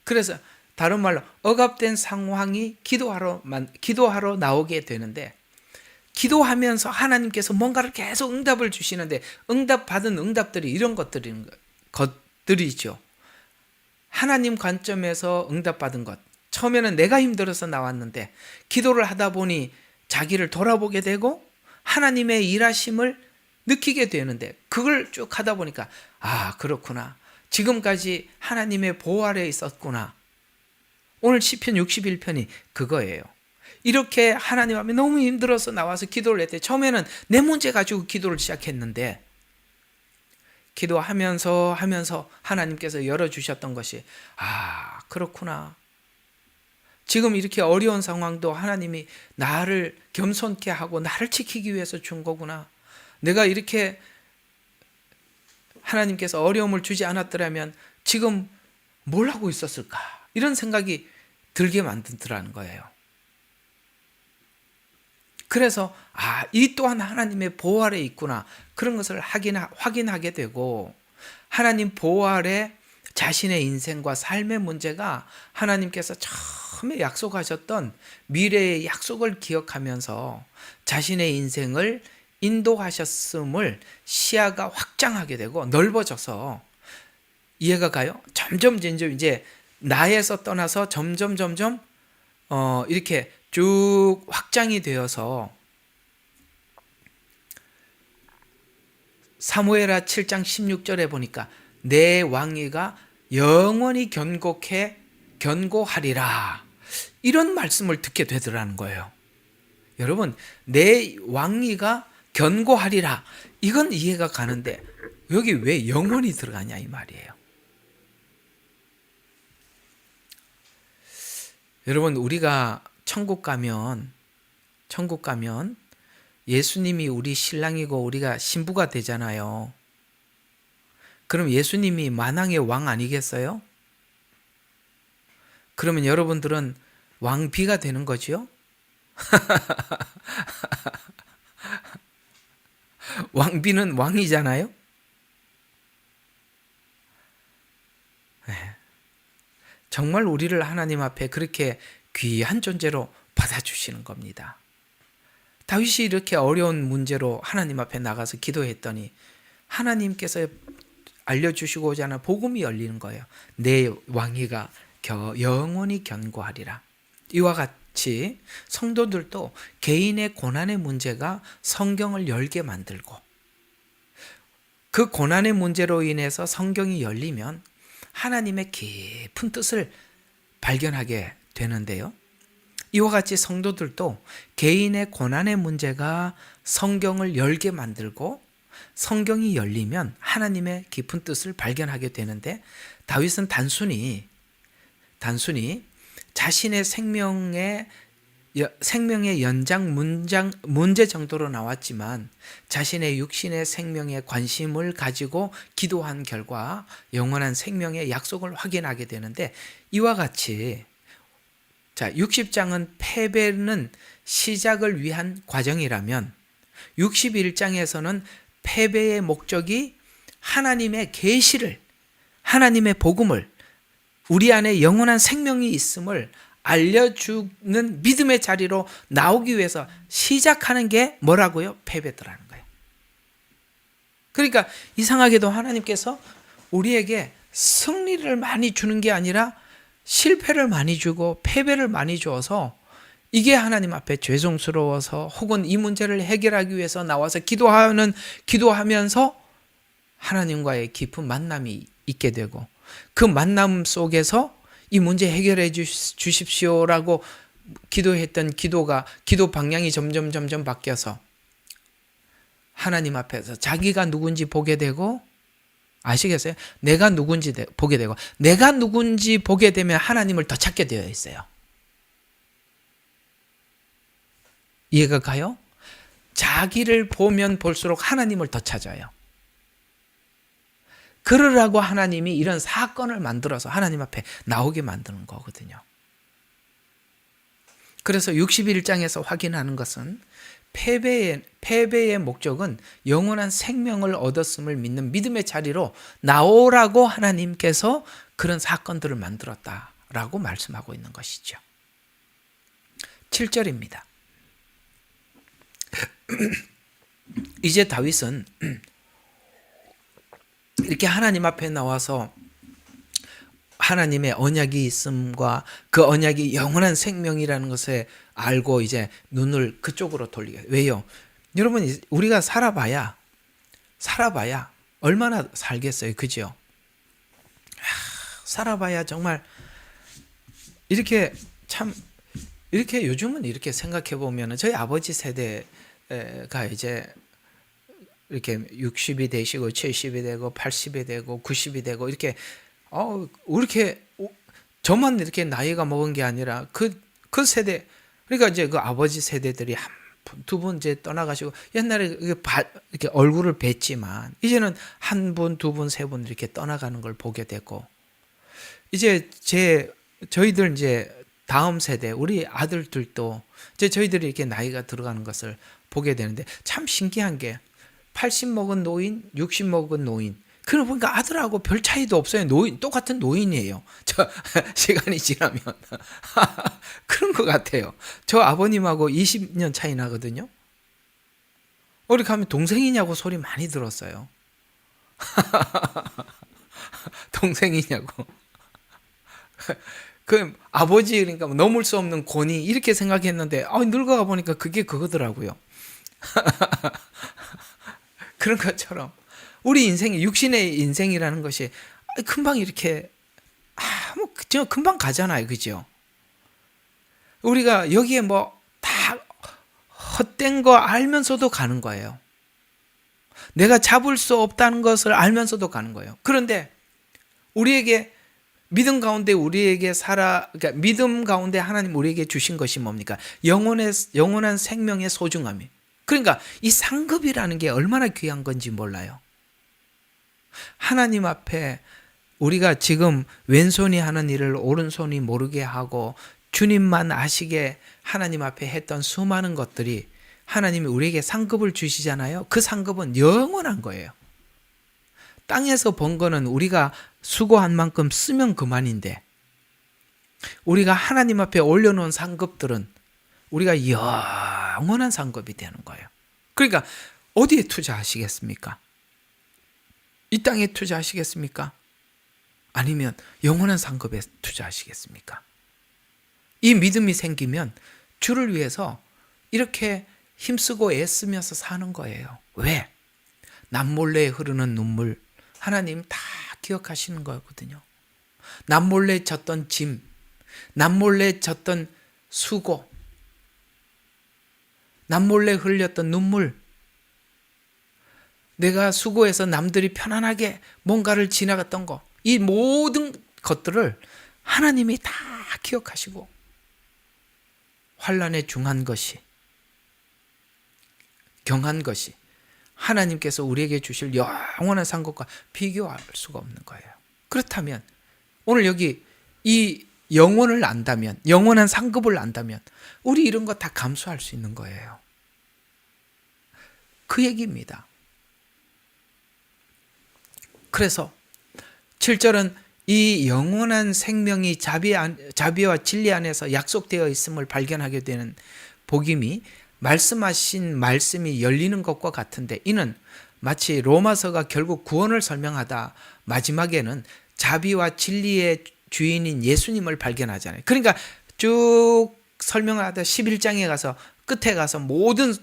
그래서 다른 말로 억압된 상황이 기도하러 나오게 되는데, 기도하면서 하나님께서 뭔가를 계속 응답을 주시는데, 응답받은 응답들이 이런 것들이죠. 하나님 관점에서 응답받은 것. 처음에는 내가 힘들어서 나왔는데 기도를 하다 보니 자기를 돌아보게 되고 하나님의 일하심을 느끼게 되는데, 그걸 쭉 하다 보니까 그렇구나. 지금까지 하나님의 보호 아래에 있었구나. 오늘 시편 61편이 그거예요. 이렇게 하나님 앞에 너무 힘들어서 나와서 기도를 했대. 처음에는 내 문제 가지고 기도를 시작했는데 기도하면서 하나님께서 열어주셨던 것이 그렇구나. 지금 이렇게 어려운 상황도 하나님이 나를 겸손케 하고 나를 지키기 위해서 준 거구나. 내가 이렇게 하나님께서 어려움을 주지 않았더라면 지금 뭘 하고 있었을까? 이런 생각이 들게 만들더라는 거예요. 그래서 이 또한 하나님의 보호 아래에 있구나. 그런 것을 확인하게 되고, 하나님 보호 아래 자신의 인생과 삶의 문제가 하나님께서 처음에 약속하셨던 미래의 약속을 기억하면서 자신의 인생을 인도하셨음을 시야가 확장하게 되고 넓어져서, 이해가 가요? 점점 이제 나에서 떠나서 점점 이렇게 쭉 확장이 되어서 사무엘하 7장 16절에 보니까 내 왕위가 영원히 견고하리라, 이런 말씀을 듣게 되더라는 거예요. 여러분, 내 왕위가 견고하리라, 이건 이해가 가는데 여기 왜 영원히 들어가냐 이 말이에요. 여러분, 우리가 천국 가면 예수님이 우리 신랑이고 우리가 신부가 되잖아요. 그럼 예수님이 만왕의 왕 아니겠어요? 그러면 여러분들은 왕비가 되는 거죠? 왕비는 왕이잖아요? 정말 우리를 하나님 앞에 그렇게 귀한 존재로 받아주시는 겁니다. 다윗이 이렇게 어려운 문제로 하나님 앞에 나가서 기도했더니 하나님께서 알려주시고자 하는 복음이 열리는 거예요. 내 왕위가 영원히 견고하리라. 이와 같이 성도들도 개인의 고난의 문제가 성경을 열게 만들고, 그 고난의 문제로 인해서 성경이 열리면 하나님의 깊은 뜻을 발견하게 되는데요. 이와 같이 성도들도 개인의 고난의 문제가 성경을 열게 만들고, 성경이 열리면 하나님의 깊은 뜻을 발견하게 되는데, 다윗은 단순히 자신의 생명의 연장 문제 정도로 나왔지만 자신의 육신의 생명에 관심을 가지고 기도한 결과 영원한 생명의 약속을 확인하게 되는데, 이와 같이 60장은 패배는 시작을 위한 과정이라면 61장에서는 패배의 목적이 하나님의 계시를, 하나님의 복음을, 우리 안에 영원한 생명이 있음을 알려주는 믿음의 자리로 나오기 위해서 시작하는 게 뭐라고요? 패배더라는 거예요. 그러니까 이상하게도 하나님께서 우리에게 승리를 많이 주는 게 아니라 실패를 많이 주고 패배를 많이 주어서, 이게 하나님 앞에 죄송스러워서 혹은 이 문제를 해결하기 위해서 나와서 기도하면서 하나님과의 깊은 만남이 있게 되고, 그 만남 속에서 이 문제 해결해 주십시오라고 기도했던 기도 방향이 점점 바뀌어서 하나님 앞에서 자기가 누군지 보게 되고, 아시겠어요? 내가 누군지 보게 되고, 내가 누군지 보게 되면 하나님을 더 찾게 되어 있어요. 이해가 가요? 자기를 보면 볼수록 하나님을 더 찾아요. 그러라고 하나님이 이런 사건을 만들어서 하나님 앞에 나오게 만드는 거거든요. 그래서 61장에서 확인하는 것은 패배의 목적은 영원한 생명을 얻었음을 믿는 믿음의 자리로 나오라고 하나님께서 그런 사건들을 만들었다라고 말씀하고 있는 것이죠. 7절입니다. 이제 다윗은 이렇게 하나님 앞에 나와서 하나님의 언약이 있음과 그 언약이 영원한 생명이라는 것을 알고 이제 눈을 그쪽으로 돌리게. 왜요? 여러분, 우리가 살아봐야 얼마나 살겠어요, 그죠? 살아봐야 정말 이렇게 이렇게 요즘은 이렇게 생각해 보면 저희 아버지 세대가 이제 이렇게 60이 되시고 70이 되고 80이 되고 90이 되고 이렇게 이렇게 저만 이렇게 나이가 먹은 게 아니라 그 세대, 그러니까 이제 그 아버지 세대들이 한 분, 두 분 이제 떠나가시고 옛날에 이렇게 얼굴을 뵀지만 이제는 한 분, 두 분, 세 분 이렇게 떠나가는 걸 보게 되고, 이제 저희들 이제 다음 세대 우리 아들들도 이제 저희들이 이렇게 나이가 들어가는 것을 보게 되는데 참 신기한 게 80 먹은 노인, 60 먹은 노인, 그러고 보니까 아들하고 별 차이도 없어요. 똑같은 노인이에요. 시간이 지나면. 그런 것 같아요. 저 아버님하고 20년 차이 나거든요. 어디 가면 동생이냐고 소리 많이 들었어요. 동생이냐고. 그 아버지, 그러니까 넘을 수 없는 권위 이렇게 생각했는데 늙어가 보니까 그게 그거더라고요. 그런 것처럼 우리 인생이, 육신의 인생이라는 것이 금방 이렇게 금방 가잖아요, 그죠? 우리가 여기에 다 헛된 거 알면서도 가는 거예요. 내가 잡을 수 없다는 것을 알면서도 가는 거예요. 그런데 우리에게 믿음 가운데 그러니까 믿음 가운데 하나님 우리에게 주신 것이 뭡니까? 영원한 생명의 소중함이. 그러니까 이 상급이라는 게 얼마나 귀한 건지 몰라요. 하나님 앞에 우리가 지금 왼손이 하는 일을 오른손이 모르게 하고 주님만 아시게 하나님 앞에 했던 수많은 것들이 하나님이 우리에게 상급을 주시잖아요. 그 상급은 영원한 거예요. 땅에서 번 거는 우리가 수고한 만큼 쓰면 그만인데, 우리가 하나님 앞에 올려놓은 상급들은 우리가 영원한 상급이 되는 거예요. 그러니까 어디에 투자하시겠습니까? 이 땅에 투자하시겠습니까? 아니면 영원한 상급에 투자하시겠습니까? 이 믿음이 생기면 주를 위해서 이렇게 힘쓰고 애쓰면서 사는 거예요. 왜? 남몰래 흐르는 눈물 하나님 다 기억하시는 거거든요. 남몰래 졌던 짐, 남몰래 졌던 수고, 남몰래 흘렸던 눈물, 내가 수고해서 남들이 편안하게 뭔가를 지나갔던 거, 이 모든 것들을 하나님이 다 기억하시고, 환난에 중한 것이, 경한 것이 하나님께서 우리에게 주실 영원한 상급과 비교할 수가 없는 거예요. 그렇다면 오늘 여기 이 영혼을 안다면, 영원한 상급을 안다면 우리 이런 거 다 감수할 수 있는 거예요. 그 얘기입니다. 그래서 7절은 이 영원한 생명이 자비와 진리 안에서 약속되어 있음을 발견하게 되는 복임이 말씀하신 말씀이 열리는 것과 같은데, 이는 마치 로마서가 결국 구원을 설명하다 마지막에는 자비와 진리의 주인인 예수님을 발견하잖아요. 그러니까 쭉 설명하다 11장에 가서 끝에 가서 모든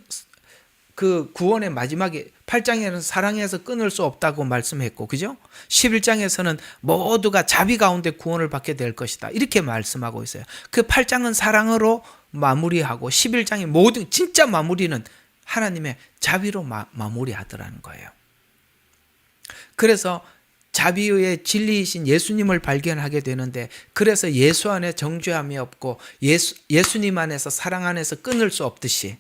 그 구원의 마지막에 8장에는 사랑해서 끊을 수 없다고 말씀했고, 그죠? 11장에서는 모두가 자비 가운데 구원을 받게 될 것이다, 이렇게 말씀하고 있어요. 그 8장은 사랑으로 마무리하고 11장의 모든 진짜 마무리는 하나님의 자비로 마무리하더라는 거예요. 그래서 자비의 진리이신 예수님을 발견하게 되는데, 그래서 예수 안에 정죄함이 없고 예수님 안에서, 사랑 안에서 끊을 수 없듯이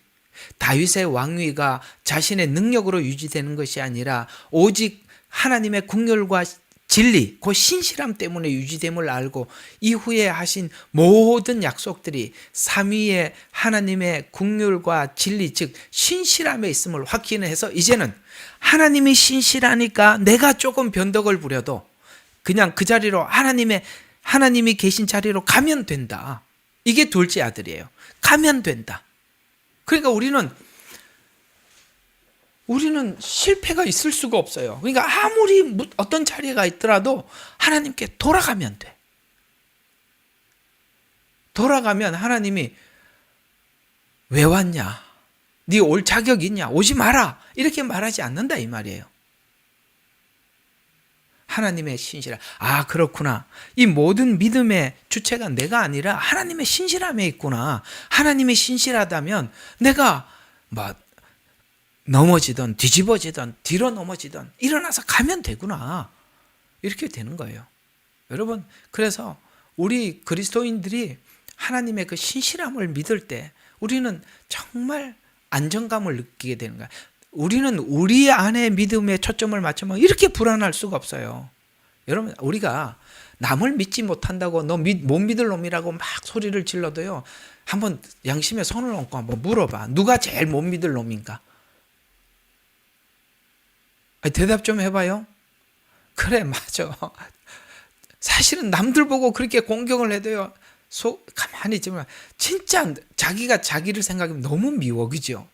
다윗의 왕위가 자신의 능력으로 유지되는 것이 아니라 오직 하나님의 국률과 진리, 그 신실함 때문에 유지됨을 알고 이후에 하신 모든 약속들이 삼위의 하나님의 국률과 진리, 즉 신실함에 있음을 확신해서 이제는 하나님이 신실하니까 내가 조금 변덕을 부려도 그냥 그 자리로 하나님이 계신 자리로 가면 된다. 이게 둘째 아들이에요. 가면 된다. 그러니까 우리는 실패가 있을 수가 없어요. 그러니까 아무리 어떤 자리가 있더라도 하나님께 돌아가면 돼. 돌아가면 하나님이 왜 왔냐? 네 올 자격 있냐? 오지 마라. 이렇게 말하지 않는다 이 말이에요. 하나님의 신실함. 아, 그렇구나. 이 모든 믿음의 주체가 내가 아니라 하나님의 신실함에 있구나. 하나님이 신실하다면 내가 넘어지든 뒤집어지든 뒤로 넘어지든 일어나서 가면 되구나. 이렇게 되는 거예요. 여러분, 그래서 우리 그리스도인들이 하나님의 그 신실함을 믿을 때 우리는 정말 안정감을 느끼게 되는 거야. 우리는 우리 안에 믿음에 초점을 맞추면 이렇게 불안할 수가 없어요. 여러분, 우리가 남을 믿지 못한다고 너 못 믿을 놈이라고 막 소리를 질러도요, 한번 양심에 손을 얹고 한번 물어봐. 누가 제일 못 믿을 놈인가? 대답 좀 해봐요. 그래, 맞아. 사실은 남들 보고 그렇게 공경을 해도요, 가만히 있지만 진짜 자기가 자기를 생각하면 너무 미워, 그죠?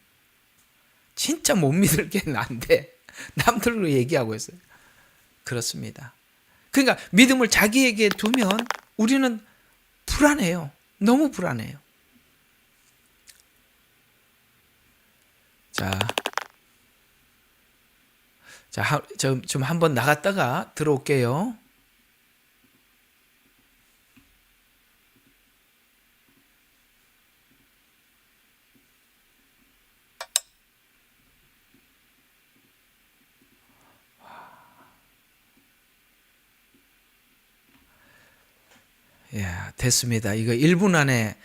진짜 못 믿을 게 난데 남들로 얘기하고 있어요. 그렇습니다. 그러니까 믿음을 자기에게 두면 우리는 불안해요. 너무 불안해요. 좀 한번 나갔다가 들어올게요. 예, 됐습니다. 이거 1분 안에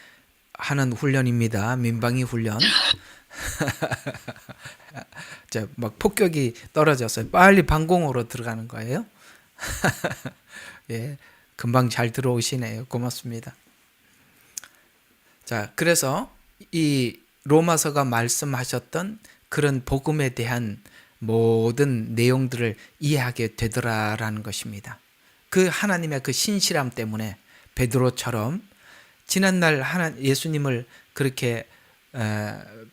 하는 훈련입니다. 민방위 훈련. 막 폭격이 떨어졌어요. 빨리 방공호로 들어가는 거예요. 예, 금방 잘 들어오시네요. 고맙습니다. 자, 그래서 이 로마서가 말씀하셨던 그런 복음에 대한 모든 내용들을 이해하게 되더라라는 것입니다. 그 하나님의 그 신실함 때문에 베드로처럼 지난날 예수님을 그렇게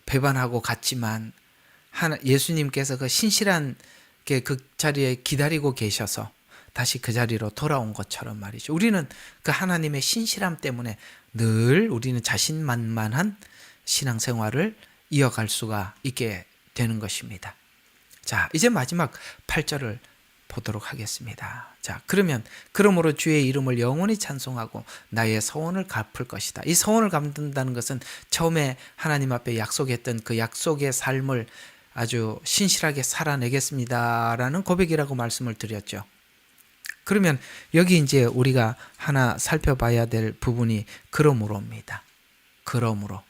배반하고 갔지만 예수님께서 그 신실한 그 자리에 기다리고 계셔서 다시 그 자리로 돌아온 것처럼 말이죠. 우리는 그 하나님의 신실함 때문에 늘 우리는 자신만만한 신앙생활을 이어갈 수가 있게 되는 것입니다. 자, 이제 마지막 8절을 보도록 하겠습니다. 자, 그러므로 주의 이름을 영원히 찬송하고 나의 서원을 갚을 것이다. 이 서원을 갚는다는 것은 처음에 하나님 앞에 약속했던 그 약속의 삶을 아주 신실하게 살아내겠습니다라는 고백이라고 말씀을 드렸죠. 그러면 여기 이제 우리가 하나 살펴봐야 될 부분이 그러므로입니다. 그러므로.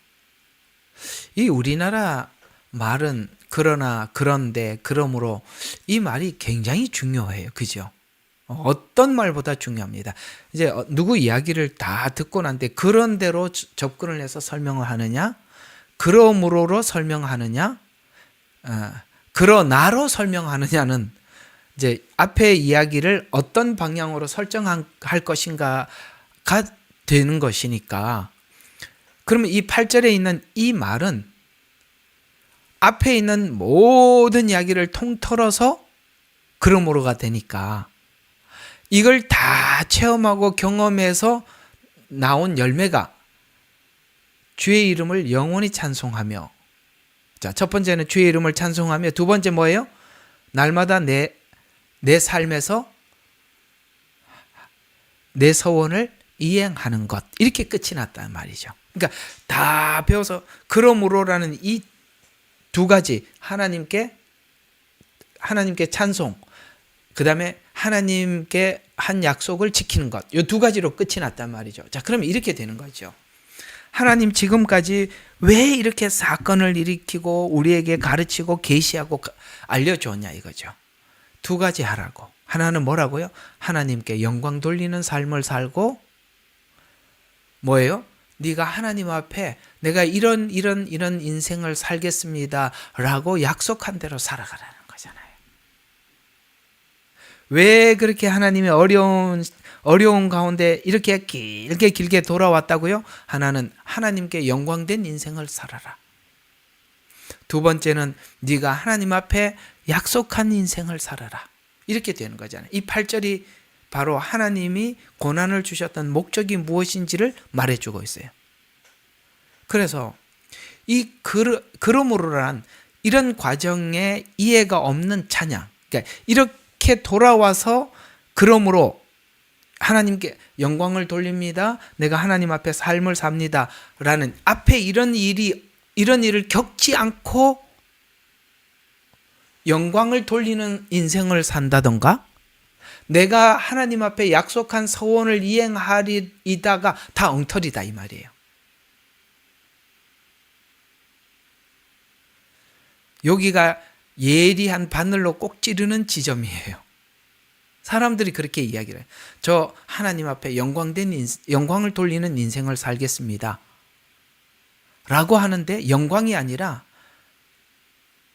이 우리나라 말은 그러나, 그런데, 그러므로 이 말이 굉장히 중요해요. 그죠? 어떤 말보다 중요합니다. 이제 누구 이야기를 다 듣고 난 뒤에 그런대로 접근을 해서 설명을 하느냐, 그러므로로 설명하느냐, 그러나로 설명하느냐는 이제 앞에 이야기를 어떤 방향으로 설정할 것인가가 되는 것이니까, 그러면 이 8절에 있는 이 말은 앞에 있는 모든 이야기를 통틀어서 그러므로가 되니까 이걸 다 체험하고 경험해서 나온 열매가 주의 이름을 영원히 찬송하며, 자, 첫 번째는 주의 이름을 찬송하며, 두 번째 뭐예요? 날마다 내 삶에서 내 서원을 이행하는 것. 이렇게 끝이 났단 말이죠. 그러니까 다 배워서 그러므로라는 이 두 가지, 하나님께 찬송, 그 다음에 하나님께 한 약속을 지키는 것, 이 두 가지로 끝이 났단 말이죠. 자, 그러면 이렇게 되는 거죠. 하나님 지금까지 왜 이렇게 사건을 일으키고 우리에게 가르치고 계시하고 알려줬냐 이거죠. 두 가지 하라고. 하나는 뭐라고요? 하나님께 영광 돌리는 삶을 살고, 뭐예요? 네가 하나님 앞에 내가 이런 인생을 살겠습니다 라고 약속한 대로 살아가라는 거잖아요. 왜 그렇게 하나님의 어려운 가운데 이렇게 길게 돌아왔다고요? 하나는 하나님께 영광된 인생을 살아라. 두 번째는 네가 하나님 앞에 약속한 인생을 살아라. 이렇게 되는 거잖아요. 이 8절이 바로 하나님이 고난을 주셨던 목적이 무엇인지를 말해주고 있어요. 그래서 이 그러므로란 이런 과정에 이해가 없는 찬양, 그러니까 이렇게 돌아와서 그러므로 하나님께 영광을 돌립니다. 내가 하나님 앞에 삶을 삽니다. 라는 앞에 이런 일을 겪지 않고 영광을 돌리는 인생을 산다던가, 내가 하나님 앞에 약속한 서원을 이행하리다가 다 엉터리다 이 말이에요. 여기가 예리한 바늘로 꼭 찌르는 지점이에요. 사람들이 그렇게 이야기를 해요. 저 하나님 앞에 영광을 돌리는 인생을 살겠습니다 라고 하는데 영광이 아니라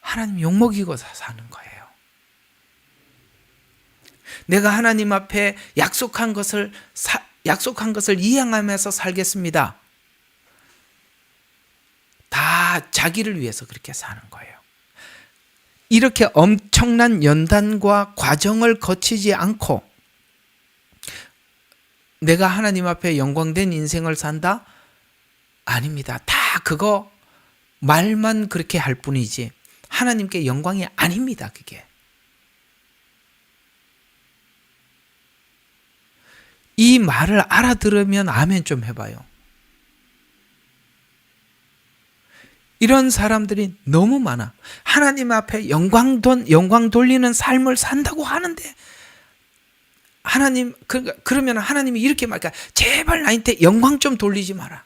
하나님 욕먹이고 사는 거예요. 내가 하나님 앞에 약속한 것을 이행하면서 살겠습니다. 다 자기를 위해서 그렇게 사는 거예요. 이렇게 엄청난 연단과 과정을 거치지 않고 내가 하나님 앞에 영광된 인생을 산다? 아닙니다. 다 그거 말만 그렇게 할 뿐이지 하나님께 영광이 아닙니다. 그게. 이 말을 알아들으면 아멘 좀 해봐요. 이런 사람들이 너무 많아. 하나님 앞에 영광 돌리는 삶을 산다고 하는데 그러면 하나님이 이렇게 말할까? 제발 나한테 영광 좀 돌리지 마라.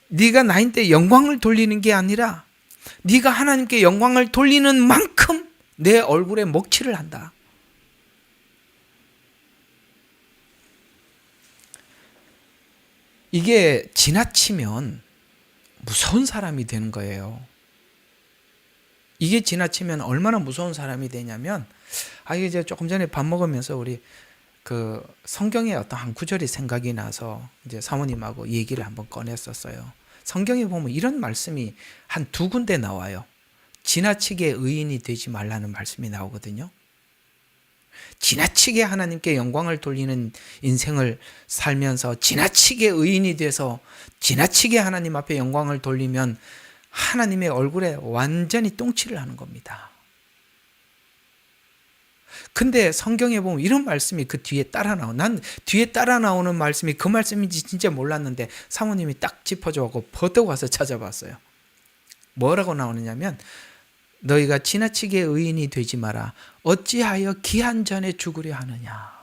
네가 나한테 영광을 돌리는 게 아니라 네가 하나님께 영광을 돌리는 만큼 내 얼굴에 먹칠을 한다. 이게 지나치면 무서운 사람이 되는 거예요. 이게 지나치면 얼마나 무서운 사람이 되냐면, 이제 조금 전에 밥 먹으면서 우리 그 성경의 어떤 한 구절이 생각이 나서 이제 사모님하고 얘기를 한번 꺼냈었어요. 성경에 보면 이런 말씀이 한 두 군데 나와요. 지나치게 의인이 되지 말라는 말씀이 나오거든요. 지나치게 하나님께 영광을 돌리는 인생을 살면서 지나치게 의인이 돼서 지나치게 하나님 앞에 영광을 돌리면 하나님의 얼굴에 완전히 똥칠을 하는 겁니다. 근데 성경에 보면 이런 말씀이 그 뒤에 따라 나와. 난 뒤에 따라 나오는 말씀이 그 말씀인지 진짜 몰랐는데 사모님이 딱 짚어줘갖고 버뜩 와서 찾아봤어요. 뭐라고 나오느냐면 너희가 지나치게 의인이 되지 마라. 어찌하여 기한 전에 죽으려 하느냐.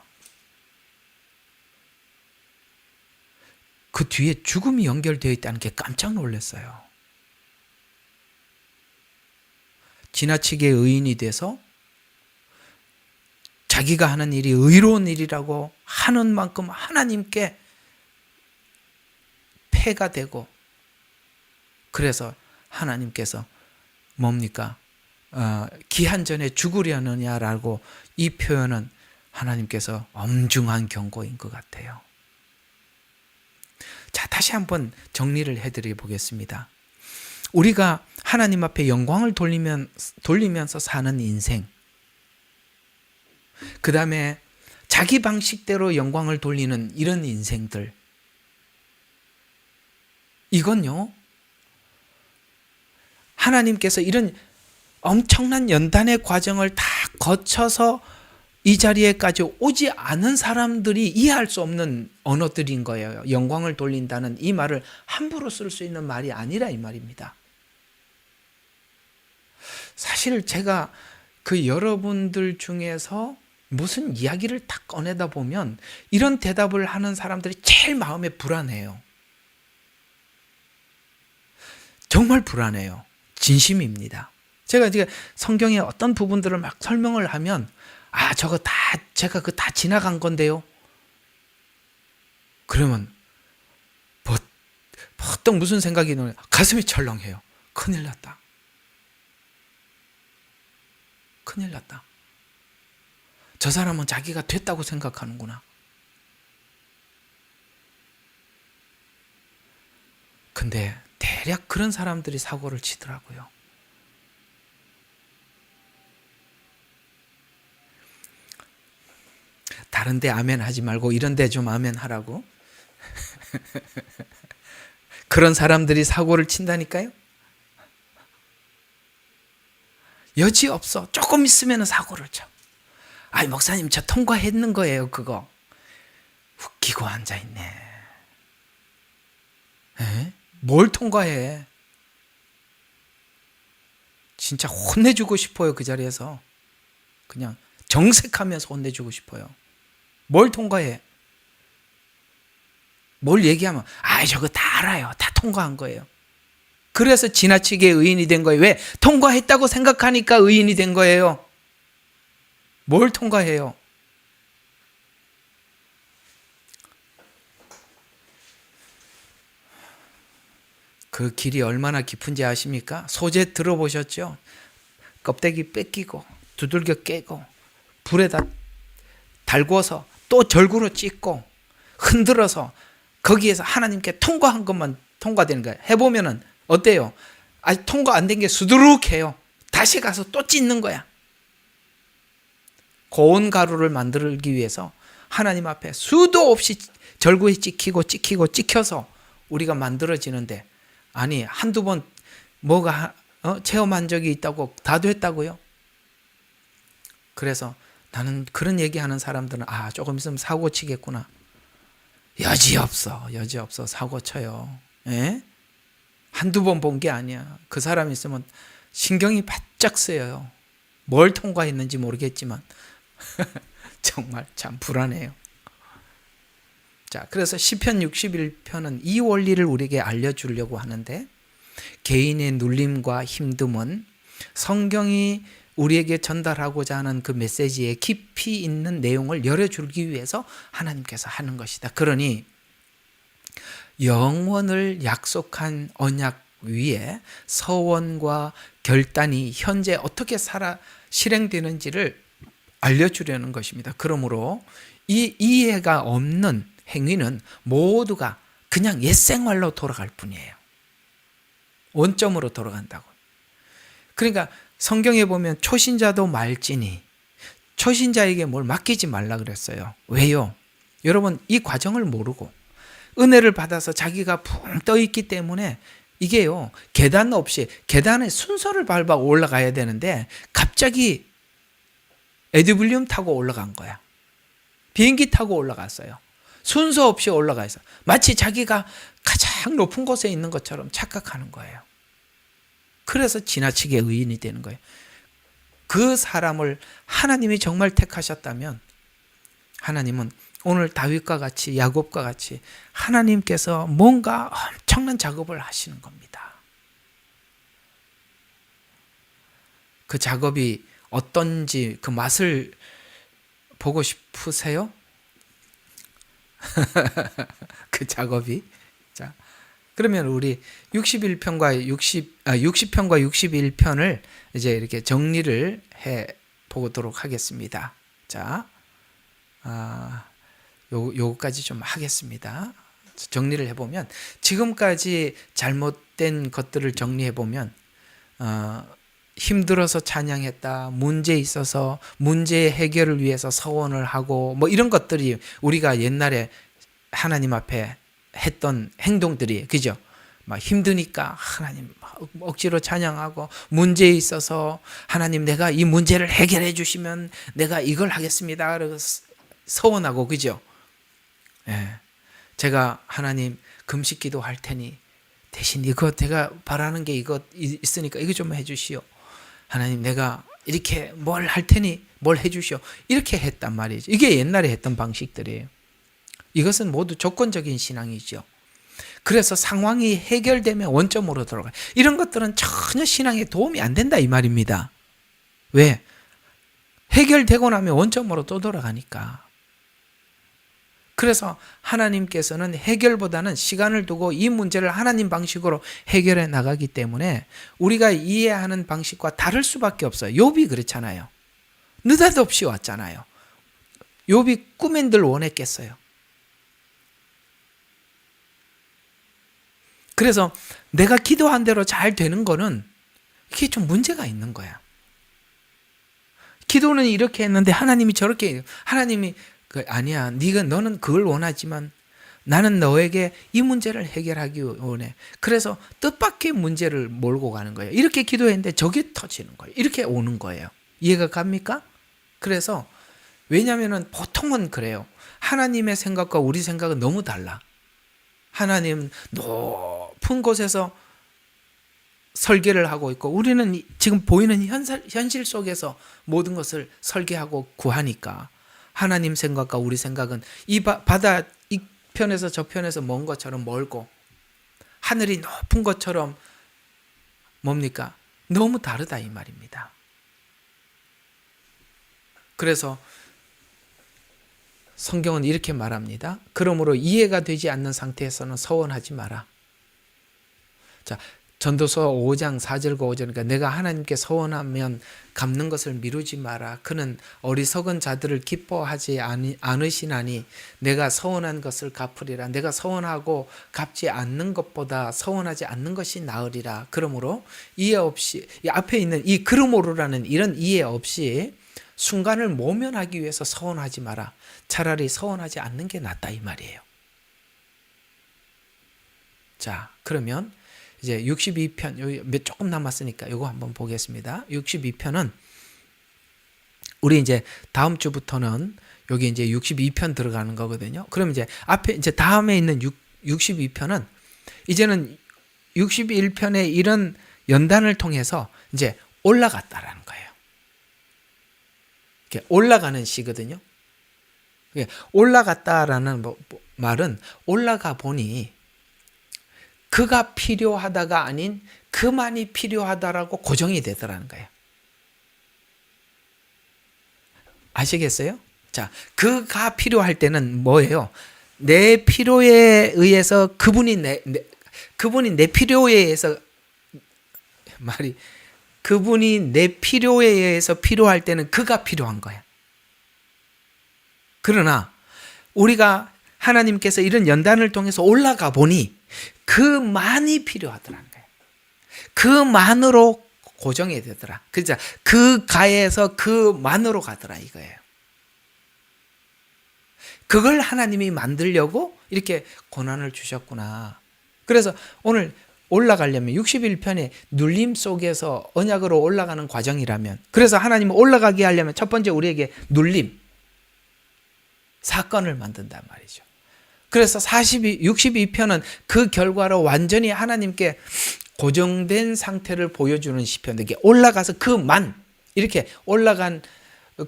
그 뒤에 죽음이 연결되어 있다는 게 깜짝 놀랐어요. 지나치게 의인이 돼서 자기가 하는 일이 의로운 일이라고 하는 만큼 하나님께 폐가 되고, 그래서 하나님께서 뭡니까? 기한 전에 죽으려느냐라고 이 표현은 하나님께서 엄중한 경고인 것 같아요. 자, 다시 한번 정리를 해드려 보겠습니다. 우리가 하나님 앞에 영광을 돌리면서 사는 인생, 그 다음에 자기 방식대로 영광을 돌리는 이런 인생들, 이건요, 하나님께서 이런 엄청난 연단의 과정을 다 거쳐서 이 자리에까지 오지 않은 사람들이 이해할 수 없는 언어들인 거예요. 영광을 돌린다는 이 말을 함부로 쓸 수 있는 말이 아니라 이 말입니다. 사실 제가 그 여러분들 중에서 무슨 이야기를 딱 꺼내다 보면 이런 대답을 하는 사람들이 제일 마음에 불안해요. 정말 불안해요. 진심입니다. 제가 이제 성경의 어떤 부분들을 막 설명을 하면 저거 다 제가 그 다 지나간 건데요. 그러면 버떡 무슨 생각이 드냐? 가슴이 철렁해요. 큰일 났다. 큰일 났다. 저 사람은 자기가 됐다고 생각하는구나. 근데 대략 그런 사람들이 사고를 치더라고요. 다른 데 아멘 하지 말고 이런 데 좀 아멘 하라고. 그런 사람들이 사고를 친다니까요. 여지없어. 조금 있으면 사고를 쳐. 목사님 저 통과했는 거예요 그거. 웃기고 앉아있네. 에? 뭘 통과해. 진짜 혼내주고 싶어요. 그 자리에서 그냥 정색하면서 혼내주고 싶어요. 뭘 통과해. 뭘 얘기하면 저거 다 알아요. 다 통과한 거예요. 그래서 지나치게 의인이 된 거예요. 왜? 통과했다고 생각하니까 의인이 된 거예요. 뭘 통과해요? 그 길이 얼마나 깊은지 아십니까? 소재 들어보셨죠? 껍데기 뺏기고 두들겨 깨고 불에다 달궈서 또 절구로 찢고 흔들어서 거기에서 하나님께 통과한 것만 통과되는 거예요. 해보면은 어때요? 아직 통과 안 된 게 수두룩해요. 다시 가서 또 찢는 거야. 고운 가루를 만들기 위해서 하나님 앞에 수도 없이 절구에 찍혀서 우리가 만들어지는데 한두 번 체험한 적이 있다고 다 됐다고요? 그래서 나는 그런 얘기하는 사람들은 조금 있으면 사고 치겠구나. 여지없어 사고 쳐요. 에? 한두 번 본 게 아니야. 그 사람 있으면 신경이 바짝 쓰여요. 뭘 통과했는지 모르겠지만 정말 참 불안해요. 자, 그래서 시편 61편은 이 원리를 우리에게 알려주려고 하는데, 개인의 눌림과 힘듦은 성경이 우리에게 전달하고자 하는 그 메시지에 깊이 있는 내용을 열어주기 위해서 하나님께서 하는 것이다. 그러니 영원을 약속한 언약 위에 서원과 결단이 현재 어떻게 실행되는지를 알려주려는 것입니다. 그러므로 이 이해가 없는 행위는 모두가 그냥 옛생활로 돌아갈 뿐이에요. 원점으로 돌아간다고. 그러니까 성경에 보면 초신자도 말지니 초신자에게 뭘 맡기지 말라 그랬어요. 왜요? 여러분 이 과정을 모르고 은혜를 받아서 자기가 붕 떠 있기 때문에 이게요, 계단 없이 계단의 순서를 밟아 올라가야 되는데 갑자기 에듀블리움 타고 올라간 거야. 비행기 타고 올라갔어요. 순서 없이 올라가 있어. 마치 자기가 가장 높은 곳에 있는 것처럼 착각하는 거예요. 그래서 지나치게 의인이 되는 거예요. 그 사람을 하나님이 정말 택하셨다면 하나님은 오늘 다윗과 같이 야곱과 같이 하나님께서 뭔가 엄청난 작업을 하시는 겁니다. 그 작업이 어떤지 그 맛을 보고 싶으세요? 그 작업이. 자, 그러면 우리 60편과 61편을 이제 이렇게 정리를 해 보도록 하겠습니다. 자, 요거까지 좀 하겠습니다. 정리를 해보면 지금까지 잘못된 것들을 정리해보면 힘들어서 찬양했다, 문제 있어서 문제 해결을 위해서 서원을 하고 뭐 이런 것들이 우리가 옛날에 하나님 앞에 했던 행동들이, 그죠? 막 힘드니까 하나님 억지로 찬양하고, 문제에 있어서 하나님 내가 이 문제를 해결해 주시면 내가 이걸 하겠습니다. 그래서 서원하고, 그죠? 예. 제가 하나님 금식 기도 할 테니 대신 이거 제가 바라는 게 이거 있으니까 이거 좀 해주시오. 하나님 내가 이렇게 뭘 할 테니 뭘 해주시오. 이렇게 했단 말이죠. 이게 옛날에 했던 방식들이에요. 이것은 모두 조건적인 신앙이죠. 그래서 상황이 해결되면 원점으로 돌아가요. 이런 것들은 전혀 신앙에 도움이 안 된다 이 말입니다. 왜? 해결되고 나면 원점으로 또 돌아가니까. 그래서 하나님께서는 해결보다는 시간을 두고 이 문제를 하나님 방식으로 해결해 나가기 때문에 우리가 이해하는 방식과 다를 수밖에 없어요. 욥이 그렇잖아요. 느닷없이 왔잖아요. 욥이 꿈엔 늘 원했겠어요. 그래서 내가 기도한 대로 잘 되는 거는 이게 좀 문제가 있는 거야. 기도는 이렇게 했는데 하나님이 저렇게 해요. 하나님이 아니야. 너는 그걸 원하지만 나는 너에게 이 문제를 해결하기 원해. 그래서 뜻밖의 문제를 몰고 가는 거예요. 이렇게 기도했는데 저게 터지는 거예요. 이렇게 오는 거예요. 이해가 갑니까? 그래서 왜냐하면 보통은 그래요. 하나님의 생각과 우리 생각은 너무 달라. 하나님은 높은 곳에서 설계를 하고 있고 우리는 지금 보이는 현실 속에서 모든 것을 설계하고 구하니까 하나님 생각과 우리 생각은 이 바다 이 편에서 저 편에서 먼 것처럼 멀고 하늘이 높은 것처럼 뭡니까? 너무 다르다 이 말입니다. 그래서 성경은 이렇게 말합니다. 그러므로 이해가 되지 않는 상태에서는 서원하지 마라. 자, 전도서 5장 4절과 5절, 그러니까 내가 하나님께 서원하면 갚는 것을 미루지 마라. 그는 어리석은 자들을 기뻐하지 않으시나니 내가 서원한 것을 갚으리라. 내가 서원하고 갚지 않는 것보다 서원하지 않는 것이 나으리라. 그러므로 이해 없이, 이 앞에 있는 이 그러므로라는 이런 이해 없이 순간을 모면하기 위해서 서원하지 마라. 차라리 서원하지 않는 게 낫다 이 말이에요. 자, 그러면 이제 62편, 여기 조금 남았으니까 이거 한번 보겠습니다. 62편은 우리 이제 다음 주부터는 여기 이제 62편 들어가는 거거든요. 그럼 이제 앞에 이제 다음에 있는 62편은 이제는 61편의 이런 연단을 통해서 이제 올라갔다라는 거예요. 이렇게 올라가는 시거든요. 올라갔다라는 말은 올라가 보니 그가 필요하다가 아닌 그만이 필요하다라고 고정이 되더라는 거예요. 아시겠어요? 자, 그가 필요할 때는 뭐예요? 내 필요에 의해서 그분이 내 필요에 의해서 그분이 내 필요에 의해서 필요할 때는 그가 필요한 거야. 그러나 우리가 하나님께서 이런 연단을 통해서 올라가 보니 그만이 필요하더라는 거예요. 그만으로 고정이 되더라. 그죠? 그 가에서 그만으로 가더라 이거예요. 그걸 하나님이 만들려고 이렇게 고난을 주셨구나. 그래서 오늘 올라가려면 61편의 눌림 속에서 언약으로 올라가는 과정이라면, 그래서 하나님은 올라가게 하려면 첫 번째 우리에게 눌림, 사건을 만든단 말이죠. 그래서 62편은 그 결과로 완전히 하나님께 고정된 상태를 보여주는 시편, 이게 올라가서 그만 이렇게 올라간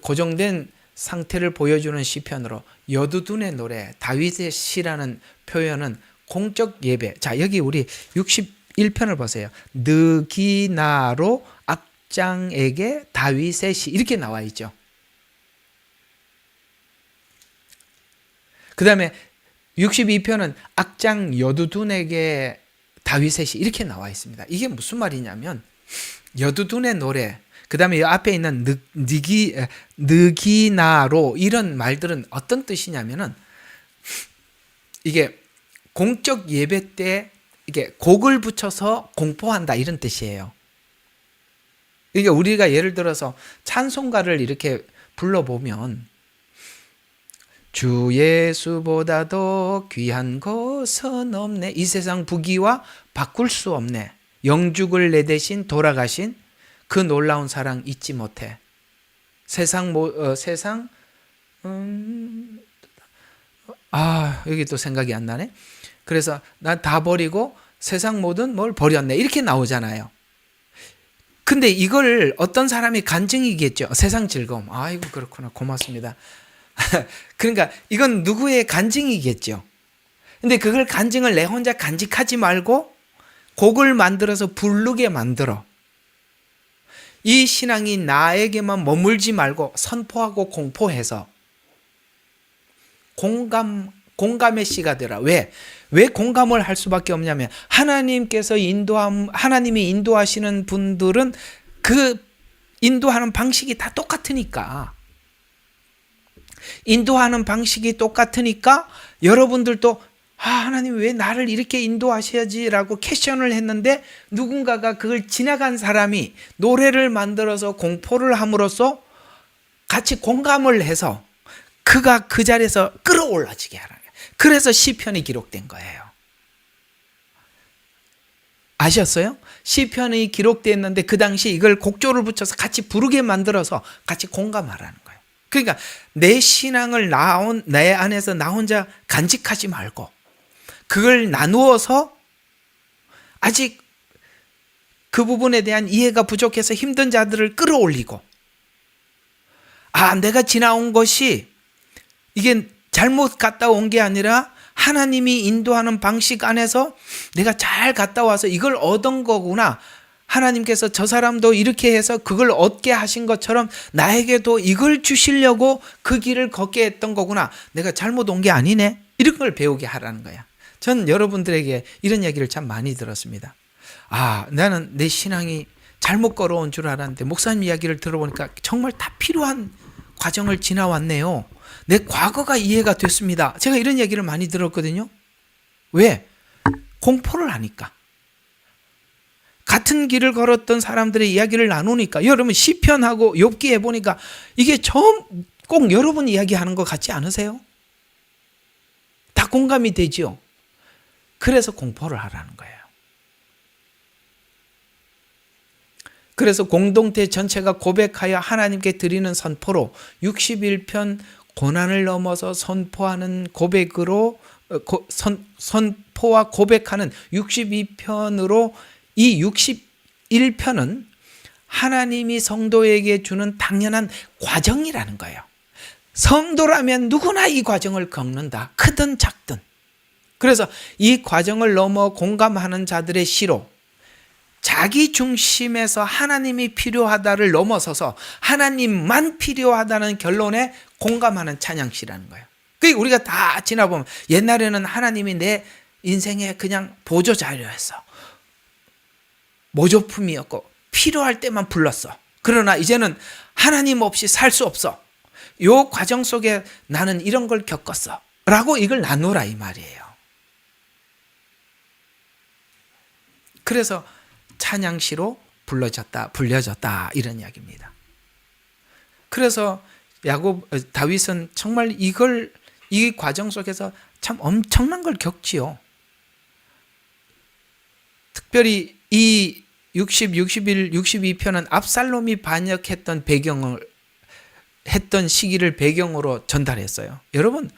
고정된 상태를 보여주는 시편으로 여두둔의 노래, 다윗의 시라는 표현은 공적 예배. 자, 여기 우리 61편을 보세요. 느기나로 악장에게 다윗의 시 이렇게 나와 있죠. 그 다음에 62편은 악장 여두둔에게 다윗의 시 이렇게 나와 있습니다. 이게 무슨 말이냐면 여두둔의 노래, 그 다음에 앞에 있는 느기나로 이런 말들은 어떤 뜻이냐면은 이게 공적 예배 때 이게 곡을 붙여서 공포한다 이런 뜻이에요. 이게 우리가 예를 들어서 찬송가를 이렇게 불러보면 주 예수보다도 귀한 것은 없네. 이 세상 부귀와 바꿀 수 없네. 영죽을 내 대신 돌아가신 그 놀라운 사랑 잊지 못해. 여기 또 생각이 안 나네. 그래서 난 다 버리고 세상 모든 뭘 버렸네. 이렇게 나오잖아요. 근데 이걸 어떤 사람이 간증이겠죠. 세상 즐거움. 아이고, 그렇구나. 고맙습니다. 그러니까 이건 누구의 간증이겠죠. 근데 그걸 간증을 내 혼자 간직하지 말고 곡을 만들어서 부르게 만들어. 이 신앙이 나에게만 머물지 말고 선포하고 공포해서 공감의 씨가 되라. 왜 공감을 할 수밖에 없냐면 하나님이 인도하시는 분들은 그 인도하는 방식이 다 똑같으니까. 인도하는 방식이 똑같으니까 여러분들도 하나님 왜 나를 이렇게 인도하셔야지라고 퀘션을 했는데 누군가가 그걸 지나간 사람이 노래를 만들어서 공포를 함으로써 같이 공감을 해서 그가 그 자리에서 끌어올라지게 하라는 거예요. 그래서 시편이 기록된 거예요. 아셨어요? 시편이 기록됐는데 그 당시 이걸 곡조를 붙여서 같이 부르게 만들어서 같이 공감하라는 거예요. 그러니까 내 신앙을 내 안에서 나 혼자 간직하지 말고 그걸 나누어서 아직 그 부분에 대한 이해가 부족해서 힘든 자들을 끌어올리고 내가 지나온 것이 이게 잘못 갔다 온 게 아니라 하나님이 인도하는 방식 안에서 내가 잘 갔다 와서 이걸 얻은 거구나. 하나님께서 저 사람도 이렇게 해서 그걸 얻게 하신 것처럼 나에게도 이걸 주시려고 그 길을 걷게 했던 거구나. 내가 잘못 온 게 아니네. 이런 걸 배우게 하라는 거야. 전 여러분들에게 이런 얘기를 참 많이 들었습니다. 나는 내 신앙이 잘못 걸어온 줄 알았는데 목사님 이야기를 들어보니까 정말 다 필요한 과정을 지나왔네요. 내 과거가 이해가 됐습니다. 제가 이런 얘기를 많이 들었거든요. 왜? 공포를 하니까. 같은 길을 걸었던 사람들의 이야기를 나누니까. 여러분 시편하고 욥기 해보니까 이게 꼭 여러분 이야기하는 것 같지 않으세요? 다 공감이 되죠. 그래서 공포를 하라는 거예요. 그래서 공동체 전체가 고백하여 하나님께 드리는 선포로 61편 고난을 넘어서 선포하는 고백으로 선포와 고백하는 62편으로 이 61편은 하나님이 성도에게 주는 당연한 과정이라는 거예요. 성도라면 누구나 이 과정을 겪는다. 크든 작든. 그래서 이 과정을 넘어 공감하는 자들의 시로 자기 중심에서 하나님이 필요하다를 넘어서서 하나님만 필요하다는 결론에 공감하는 찬양시라는 거예요. 그러니까 우리가 다 지나보면 옛날에는 하나님이 내 인생의 그냥 보조자료였어. 모조품이었고 필요할 때만 불렀어. 그러나 이제는 하나님 없이 살 수 없어. 이 과정 속에 나는 이런 걸 겪었어. 라고 이걸 나누라 이 말이에요. 그래서 찬양시로 불려졌다 이런 이야기입니다. 그래서 다윗은 정말 이 과정 속에서 참 엄청난 걸 겪지요. 특별히 이 60, 61, 62편은 압살롬이 반역했던 했던 시기를 배경으로 전달했어요. 여러분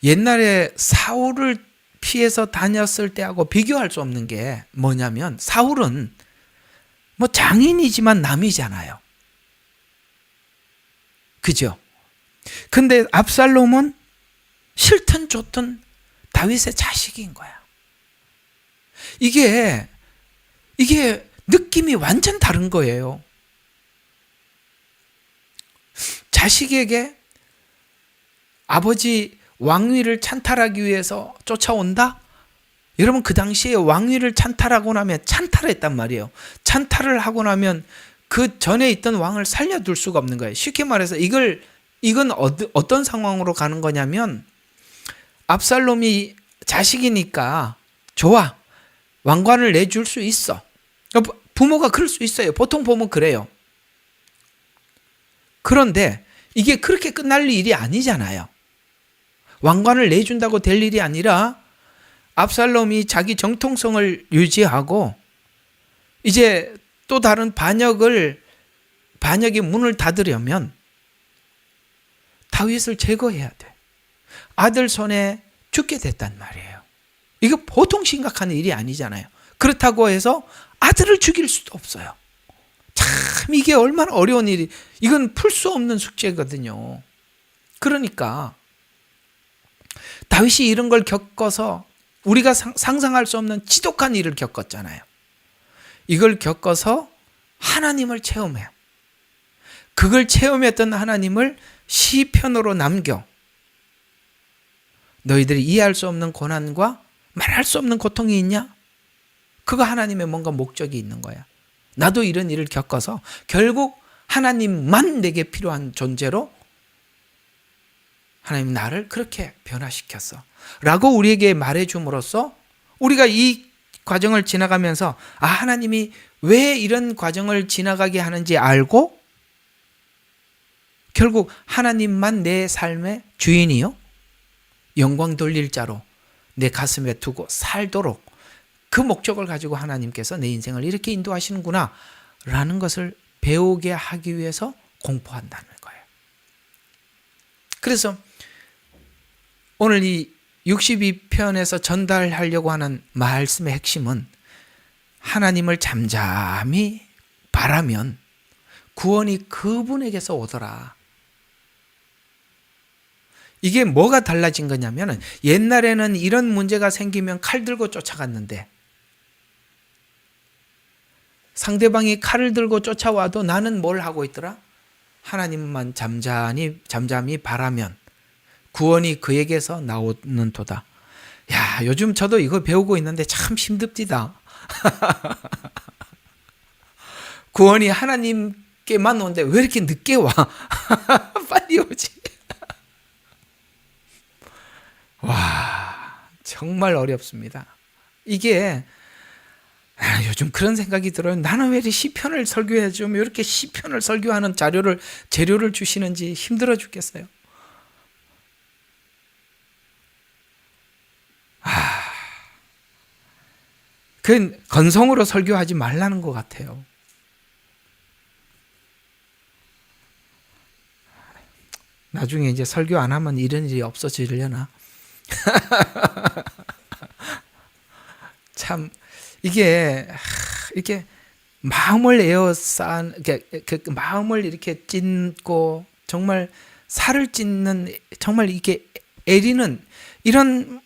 옛날에 사울을 피해서 다녔을 때하고 비교할 수 없는 게 뭐냐면 사울은 장인이지만 남이잖아요. 그죠? 근데 압살롬은 싫든 좋든 다윗의 자식인 거야. 이게 느낌이 완전 다른 거예요. 자식에게 아버지 왕위를 찬탈하기 위해서 쫓아온다? 여러분 그 당시에 왕위를 찬탈하고 나면 찬탈했단 말이에요. 찬탈을 하고 나면 그 전에 있던 왕을 살려둘 수가 없는 거예요. 쉽게 말해서 이건 어떤 상황으로 가는 거냐면 압살롬이 자식이니까 좋아. 왕관을 내줄 수 있어. 부모가 그럴 수 있어요. 보통 보면 그래요. 그런데 이게 그렇게 끝날 일이 아니잖아요. 왕관을 내준다고 될 일이 아니라 압살롬이 자기 정통성을 유지하고 이제 또 다른 반역의 문을 닫으려면 다윗을 제거해야 돼. 아들 손에 죽게 됐단 말이에요. 이거 보통 심각한 일이 아니잖아요. 그렇다고 해서 아들을 죽일 수도 없어요. 참 이게 얼마나 어려운 일이, 이건 풀 수 없는 숙제거든요. 그러니까 다윗이 이런 걸 겪어서 우리가 상상할 수 없는 지독한 일을 겪었잖아요. 이걸 겪어서 하나님을 체험해요. 그걸 체험했던 하나님을 시편으로 남겨 너희들이 이해할 수 없는 고난과 말할 수 없는 고통이 있냐? 그거 하나님의 뭔가 목적이 있는 거야. 나도 이런 일을 겪어서 결국 하나님만 내게 필요한 존재로 하나님 나를 그렇게 변화시켰어 라고 우리에게 말해줌으로써 우리가 이 과정을 지나가면서 하나님이 왜 이런 과정을 지나가게 하는지 알고 결국 하나님만 내 삶의 주인이요 영광 돌릴 자로 내 가슴에 두고 살도록 그 목적을 가지고 하나님께서 내 인생을 이렇게 인도하시는구나 라는 것을 배우게 하기 위해서 공부한다는 거예요. 그래서 오늘 이 62편에서 전달하려고 하는 말씀의 핵심은 하나님을 잠잠히 바라면 구원이 그분에게서 오더라. 이게 뭐가 달라진 거냐면 옛날에는 이런 문제가 생기면 칼 들고 쫓아갔는데 상대방이 칼을 들고 쫓아와도 나는 뭘 하고 있더라? 하나님만 잠잠히 바라면 구원이 그에게서 나오는 도다. 야, 요즘 저도 이거 배우고 있는데 참 힘듭디다. 구원이 하나님께만 오는데 왜 이렇게 늦게 와? 빨리 오지. 와, 정말 어렵습니다. 이게 요즘 그런 생각이 들어요. 나는 왜 이렇게 시편을 설교해 좀 이렇게 시편을 설교하는 재료를 주시는지 힘들어 죽겠어요. 그 건성으로 설교하지 말라는 것 같아요. 나중에 이제 설교 안 하면 이런 일이 없어지려나? 참 이게 이렇게 마음을 에워싼 마음을 이렇게 찢고 정말 살을 찢는 정말 이게 애리는 이런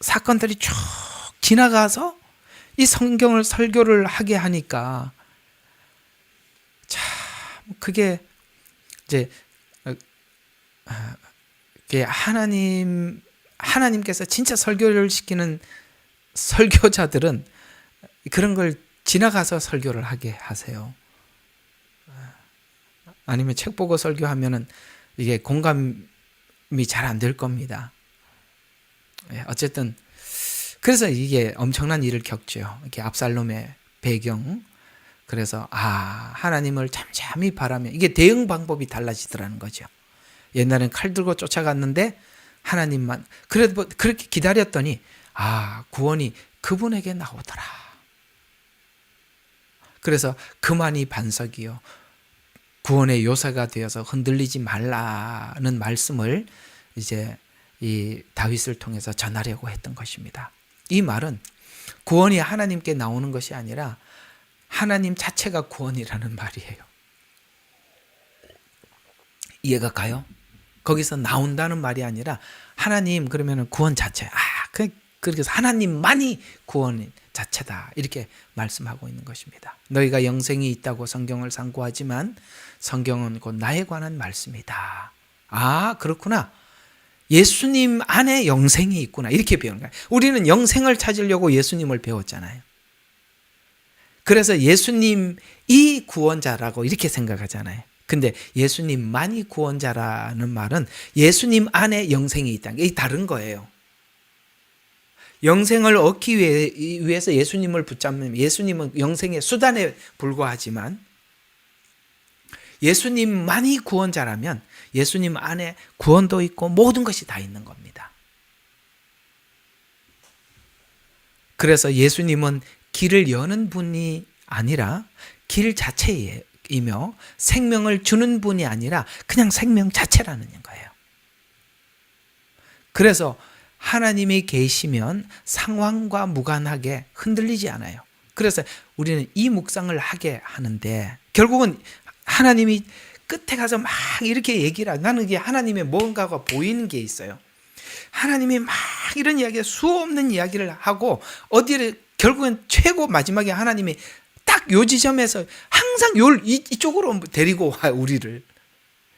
사건들이 쭉 지나가서 이 성경을 설교를 하게 하니까 참 그게 이제 하나님께서 진짜 설교를 시키는 설교자들은 그런 걸 지나가서 설교를 하게 하세요. 아니면 책 보고 설교하면은 이게 공감이 잘 안 될 겁니다. 어쨌든 그래서 이게 엄청난 일을 겪죠. 이렇게 압살롬의 배경. 그래서 하나님을 잠잠히 바라며 이게 대응 방법이 달라지더라는 거죠. 옛날엔 칼 들고 쫓아갔는데 하나님만 그래도 그렇게 기다렸더니 구원이 그분에게 나오더라. 그래서 그만이 반석이요 구원의 요새가 되어서 흔들리지 말라는 말씀을 이제 이 다윗을 통해서 전하려고 했던 것입니다. 이 말은 구원이 하나님께 나오는 것이 아니라 하나님 자체가 구원이라는 말이에요. 이해가 가요? 거기서 나온다는 말이 아니라 하나님 그러면 구원 자체. 그래서 하나님만이 구원 자체다. 이렇게 말씀하고 있는 것입니다. 너희가 영생이 있다고 성경을 상고하지만 성경은 곧 나에 관한 말씀이다. 그렇구나. 예수님 안에 영생이 있구나. 이렇게 배우는 거예요. 우리는 영생을 찾으려고 예수님을 배웠잖아요. 그래서 예수님이 구원자라고 이렇게 생각하잖아요. 근데 예수님만이 구원자라는 말은 예수님 안에 영생이 있다는 게 다른 거예요. 영생을 얻기 위해서 예수님을 붙잡는 예수님은 영생의 수단에 불과하지만 예수님만이 구원자라면 예수님 안에 구원도 있고 모든 것이 다 있는 겁니다. 그래서 예수님은 길을 여는 분이 아니라 길 자체이며 생명을 주는 분이 아니라 그냥 생명 자체라는 거예요. 그래서 하나님이 계시면 상황과 무관하게 흔들리지 않아요. 그래서 우리는 이 묵상을 하게 하는데 결국은 하나님이 끝에 가서 막 이렇게 얘기를 하고 나는 이게 하나님의 뭔가가 보이는 게 있어요. 하나님이 막 이런 이야기, 수없는 이야기를 하고 어디를 결국은 최고 마지막에 하나님이 딱 요 지점에서 항상 이쪽으로 데리고 와요, 우리를.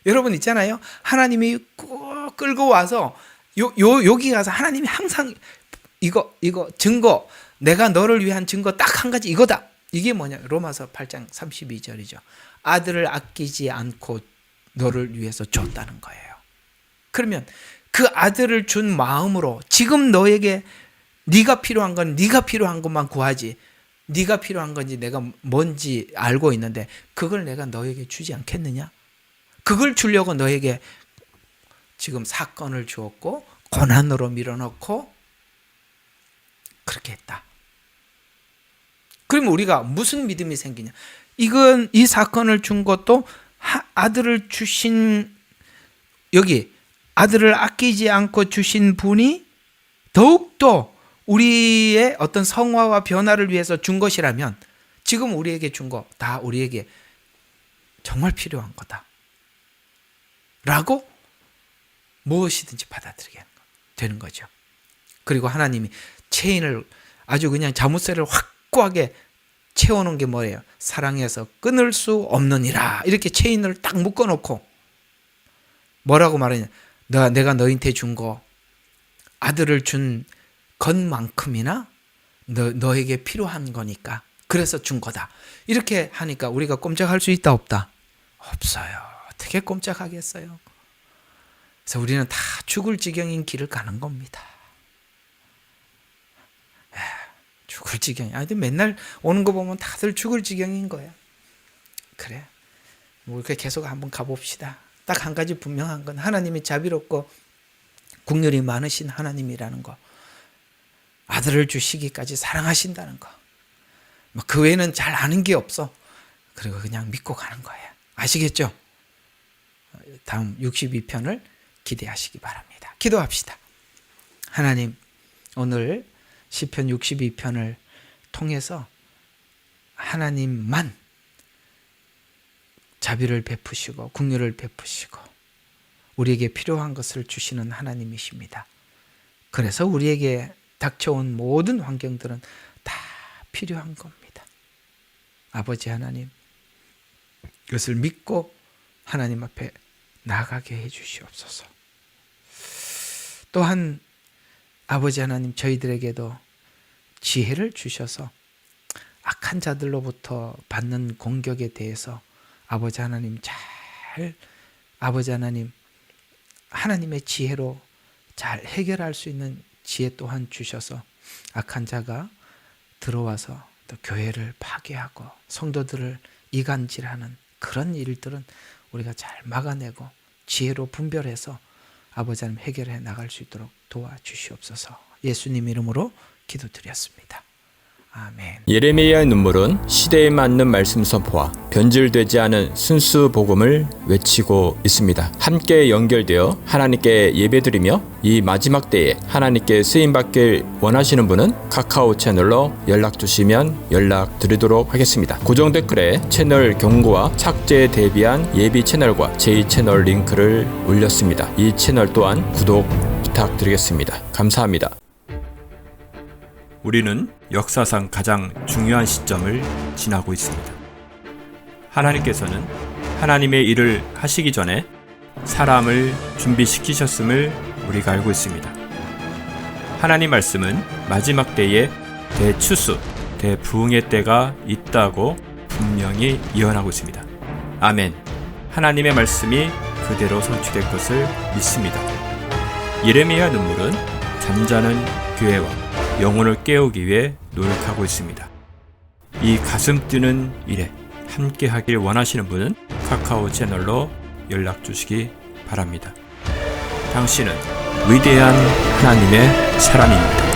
여러분 있잖아요. 하나님이 꼭 끌고 와서 여기 가서 하나님이 항상 이거 증거, 내가 너를 위한 증거 딱 한 가지 이거다. 이게 뭐냐? 로마서 8장 32절이죠. 아들을 아끼지 않고 너를 위해서 줬다는 거예요. 그러면 그 아들을 준 마음으로 지금 너에게 네가 필요한 건 네가 필요한 것만 구하지, 네가 필요한 건지 내가 뭔지 알고 있는데 그걸 내가 너에게 주지 않겠느냐? 그걸 주려고 너에게 지금 사건을 주었고 고난으로 밀어넣고 그렇게 했다. 그러면 우리가 무슨 믿음이 생기냐? 이 사건을 준 것도 아들을 주신, 여기 아들을 아끼지 않고 주신 분이 더욱더 우리의 어떤 성화와 변화를 위해서 준 것이라면 지금 우리에게 준 거 다 우리에게 정말 필요한 거다 라고 무엇이든지 받아들이게 되는 거죠. 그리고 하나님이 체인을 아주 그냥 자물쇠를 확고하게 채워놓은 게 뭐예요? 사랑해서 끊을 수 없느니라. 이렇게 체인을 딱 묶어놓고 뭐라고 말하냐? 내가 너한테 준 거, 아들을 준 것만큼이나 너에게 필요한 거니까 그래서 준 거다. 이렇게 하니까 우리가 꼼짝할 수 있다 없다? 없어요. 어떻게 꼼짝하겠어요? 그래서 우리는 다 죽을 지경인 길을 가는 겁니다. 죽을 지경이. 맨날 오는 거 보면 다들 죽을 지경인 거야. 그래. 이렇게 계속 한번 가봅시다. 딱 한 가지 분명한 건 하나님이 자비롭고 긍휼이 많으신 하나님이라는 거. 아들을 주시기까지 사랑하신다는 거. 그 외에는 잘 아는 게 없어. 그리고 그냥 믿고 가는 거예요. 아시겠죠? 다음 62편을 기대하시기 바랍니다. 기도합시다. 하나님, 오늘 시편 62편을 통해서 하나님만 자비를 베푸시고 긍휼을 베푸시고 우리에게 필요한 것을 주시는 하나님이십니다. 그래서 우리에게 닥쳐온 모든 환경들은 다 필요한 겁니다. 아버지 하나님, 그것을 믿고 하나님 앞에 나가게 해주시옵소서. 또한 아버지 하나님, 저희들에게도 지혜를 주셔서 악한 자들로부터 받는 공격에 대해서 아버지 하나님 아버지 하나님, 하나님의 지혜로 잘 해결할 수 있는 지혜 또한 주셔서 악한 자가 들어와서 또 교회를 파괴하고 성도들을 이간질하는 그런 일들은 우리가 잘 막아내고 지혜로 분별해서 아버지 하나님 해결해 나갈 수 있도록 도와주시옵소서. 예수님 이름으로 기도드렸습니다. 아멘. 예레미야의 눈물은 시대에 맞는 말씀 선포와 변질되지 않은 순수 복음을 외치고 있습니다. 함께 연결되어 하나님께 예배드리며 이 마지막 때에 하나님께 쓰임받길 원하시는 분은 카카오 채널로 연락 주시면 연락드리도록 하겠습니다. 고정 댓글에 채널 경고와 착제에 대비한 예비 채널과 제2채널 링크를 올렸습니다. 이 채널 또한 구독 부탁드리겠습니다. 감사합니다. 우리는 역사상 가장 중요한 시점을 지나고 있습니다. 하나님께서는 하나님의 일을 하시기 전에 사람을 준비시키셨음을 우리가 알고 있습니다. 하나님 말씀은 마지막 때에 대추수, 대부흥의 때가 있다고 분명히 예언하고 있습니다. 아멘. 하나님의 말씀이 그대로 성취될 것을 믿습니다. 예레미야 눈물은 잠자는 교회와 영혼을 깨우기 위해 노력하고 있습니다. 이 가슴 뛰는 일에 함께 하길 원하시는 분은 카카오 채널로 연락 주시기 바랍니다. 당신은 위대한 하나님의 사람입니다.